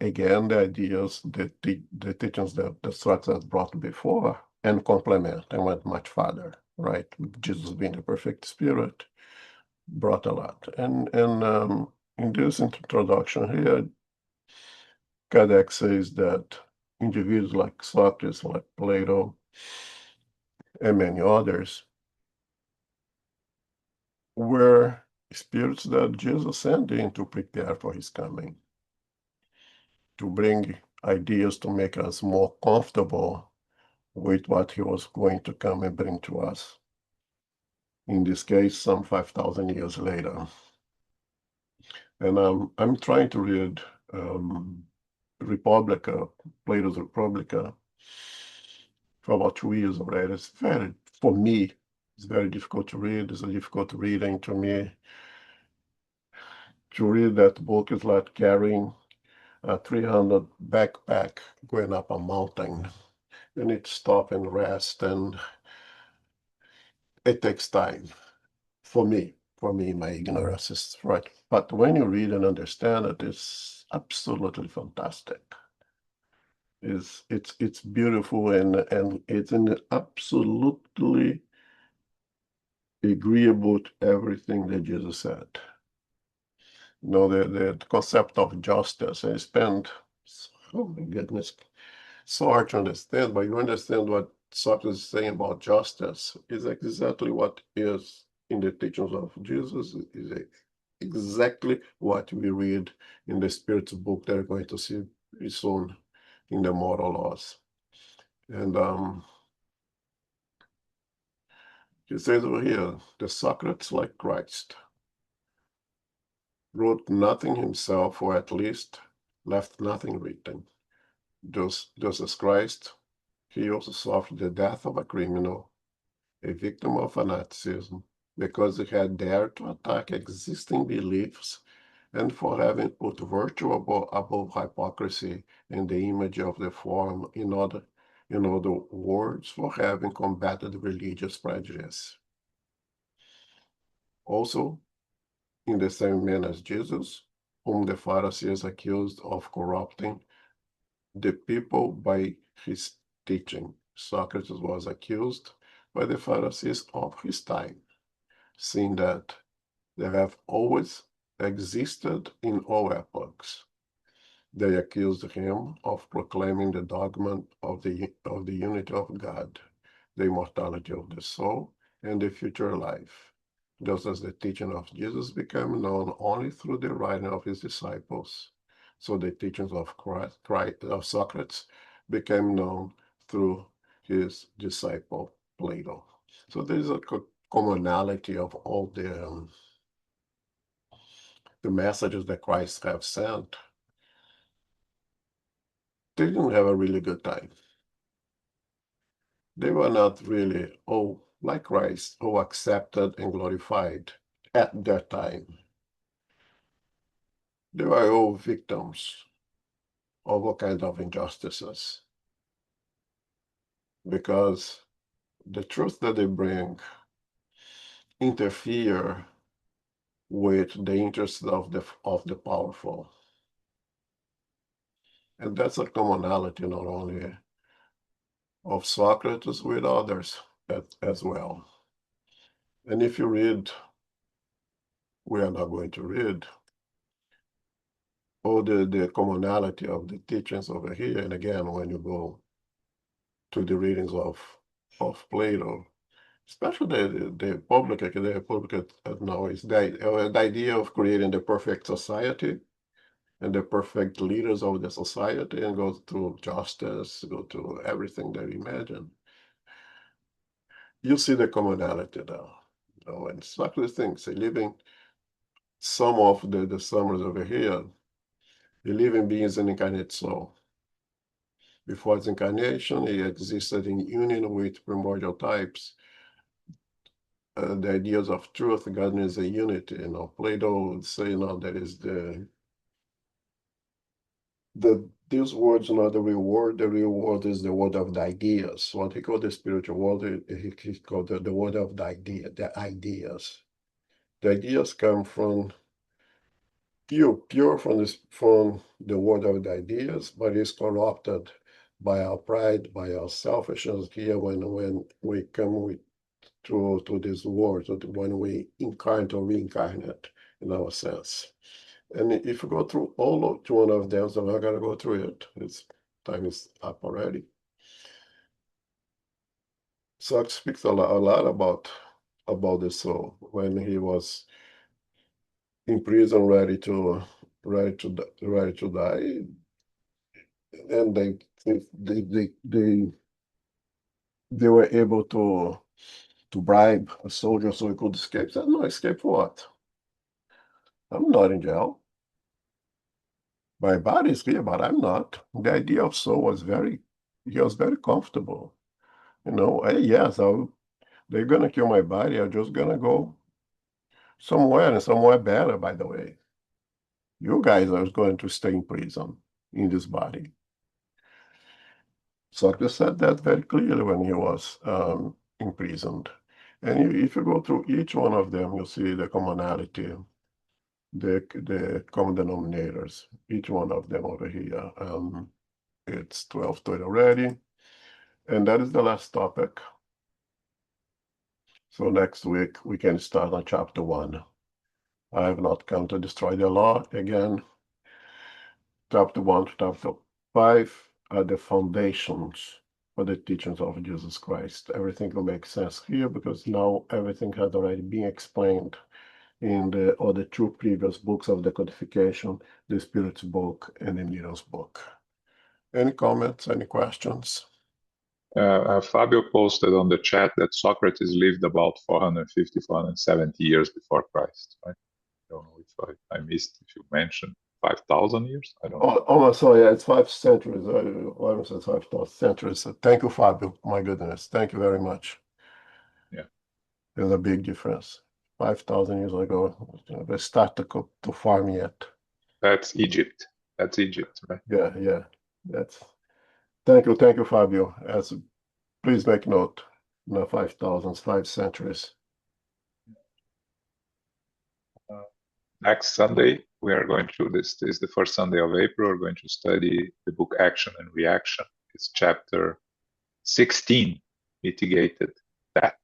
again the ideas, the teachings that the Socrates brought before, and complement and went much farther, right? Jesus being the perfect spirit brought a lot. And in this introduction here, Kardec says that individuals like Socrates, like Plato, and many others were spirits that Jesus sent in to prepare for his coming, to bring ideas to make us more comfortable with what he was going to come and bring to us. In this case, some 5,000 years later. And I'm trying to read Republica, Plato's Republica, for about 2 years already. It's for me, it's very difficult to read. It's a difficult reading to me. To read that book is like carrying a 300 backpack going up a mountain. You need to stop and rest, and it takes time. For me, my ignorance is right. But when you read and understand it, it's absolutely fantastic. It's beautiful, and it's an absolutely agreeable to everything that Jesus said. The concept of justice, I spend, oh my goodness, so hard to understand, but you understand what Socrates is saying about justice is exactly what is in the teachings of Jesus, is exactly what we read in the Spirit's book that we're going to see very soon in the moral laws. And he says over here, the Socrates, like Christ, wrote nothing himself, or at least left nothing written. Just as Christ, he also suffered the death of a criminal, a victim of fanaticism, because he had dared to attack existing beliefs, and for having put virtue above hypocrisy and the image of the form, in other words, for having combated religious prejudice. Also, in the same manner as Jesus, whom the Pharisees accused of corrupting the people by his teaching, Socrates was accused by the Pharisees of his time, seeing that they have always existed in all epochs. They accused him of proclaiming the dogma of the unity of God, the immortality of the soul, and the future life, just as the teaching of Jesus became known only through the writing of his disciples. So the teachings of Socrates became known through his disciple Plato. So there is a commonality of all the messages that Christ have sent. They didn't have a really good time. They were not really all like Christ, all accepted and glorified at that time. They were all victims of all kinds of injustices, because the truth that they bring interfere with the interests of the powerful. And that's a commonality not only of Socrates with others as well. And if you read, we are not going to read, all the commonality of the teachings over here, and again, when you go to the readings of Plato, especially the public now, is the idea of creating the perfect society and the perfect leaders of the society, and go to justice, go to everything that you imagine. You see the commonality there. And exactly things, living some of the summaries over here, the living being is an incarnate soul. Before its incarnation, he existed in union with primordial types. The ideas of truth, God is a unity. Plato would say, that is these words are not the real word. The real word is the word of the ideas. What he called the spiritual world, he called the word of the ideas. The ideas come from pure from the word of the ideas, but it's corrupted by our pride, by our selfishness here when we come to this world, when we incarnate or reincarnate in our sense. And if you go through all of one of them, so I'm not gonna go through it. Time is up already. So it speaks a lot about the soul when he was in prison, ready to die, and they were able to bribe a soldier so he could escape. He said, "No, escape what? I'm not in jail. My body is here, but I'm not." The idea of soul was he was very comfortable. Hey, yes, they're gonna kill my body. I'm just gonna go somewhere, and somewhere better, by the way. You guys are going to stay in prison in this body. Socrates said that very clearly when he was imprisoned. And if you go through each one of them, you'll see the commonality, the common denominators, each one of them over here. It's 12:30 already. And that is the last topic. So next week, we can start on chapter 1. I have not come to destroy the law again. Chapter 1 to chapter 5 are the foundations for the teachings of Jesus Christ. Everything will make sense here because now everything has already been explained in the other two previous books of the codification, the Spirit's book and the Mirror's book. Any comments, any questions? Fabio posted on the chat that Socrates lived about 450, 470 years before Christ, right? I don't know if I missed if you mentioned 5,000 years. I don't know. Oh, sorry, yeah, it's 5 centuries. I almost said 5,000 centuries. Thank you, Fabio. My goodness, thank you very much. Yeah. There's a big difference. 5,000 years ago, they start to farm yet. That's Egypt. That's Egypt, right? Yeah. Thank you, Fabio. Please make note. 5,000, 5 centuries. Next Sunday, we are going to, this is the first Sunday of April, we're going to study the book Action and Reaction. It's chapter 16, Mitigated That.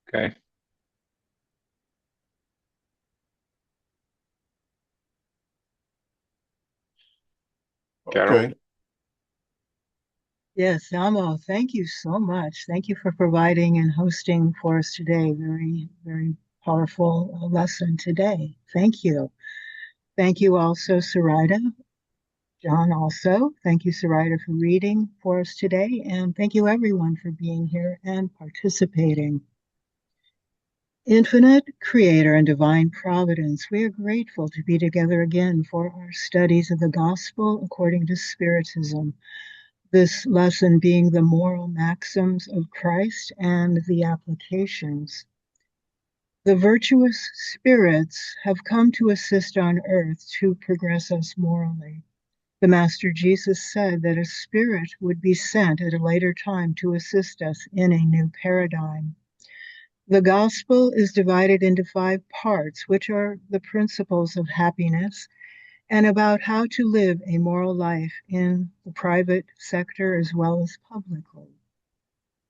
Okay. Carol? Okay. Yes, Samo, thank you so much. Thank you for providing and hosting for us today. Very, very powerful lesson today. Thank you. Thank you also, Sarita. John also. Thank you, Sarita, for reading for us today. And thank you, everyone, for being here and participating. Infinite Creator and Divine Providence, we are grateful to be together again for our studies of the Gospel according to Spiritism. This lesson being the moral maxims of Christ and the applications. The virtuous spirits have come to assist on earth to progress us morally. The Master Jesus said that a spirit would be sent at a later time to assist us in a new paradigm. The gospel is divided into 5 parts, which are the principles of happiness and about how to live a moral life in the private sector as well as publicly.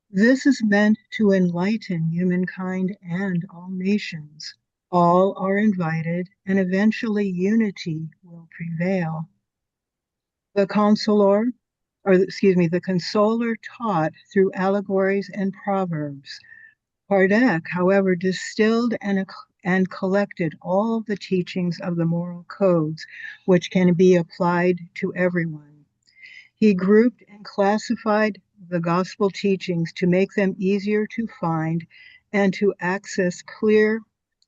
This is meant to enlighten humankind and all nations. All are invited, and eventually unity will prevail. The consoler taught through allegories and proverbs. Kardec, however, distilled and collected all the teachings of the moral codes, which can be applied to everyone. He grouped and classified the gospel teachings to make them easier to find and to access clear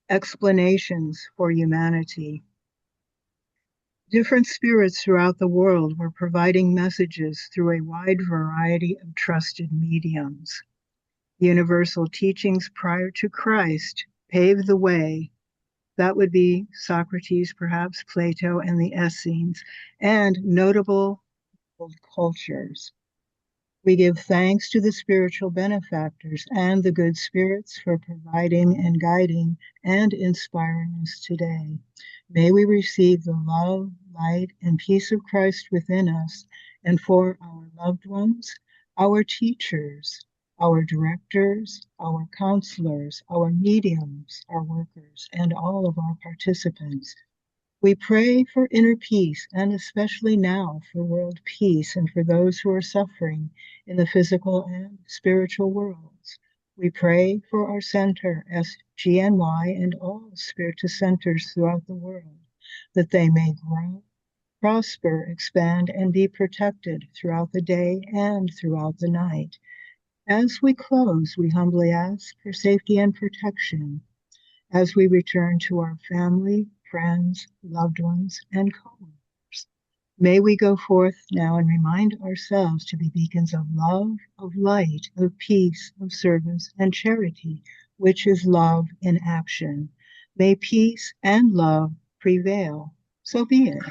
explanations for humanity. Different spirits throughout the world were providing messages through a wide variety of trusted mediums. Universal teachings prior to Christ paved the way. That would be Socrates, perhaps Plato, and the Essenes, and notable world cultures. We give thanks to the spiritual benefactors and the good spirits for providing and guiding and inspiring us today. May we receive the love, light, and peace of Christ within us, and for our loved ones, our teachers, our directors, our counselors, our mediums, our workers, and all of our participants. We pray for inner peace, and especially now for world peace and for those who are suffering in the physical and spiritual worlds. We pray for our center, SGNY, and all Spiritist centers throughout the world, that they may grow, prosper, expand, and be protected throughout the day and throughout the night. As we close, we humbly ask for safety and protection as we return to our family, friends, loved ones, and co-workers. May we go forth now and remind ourselves to be beacons of love, of light, of peace, of service, and charity, which is love in action. May peace and love prevail. So be it.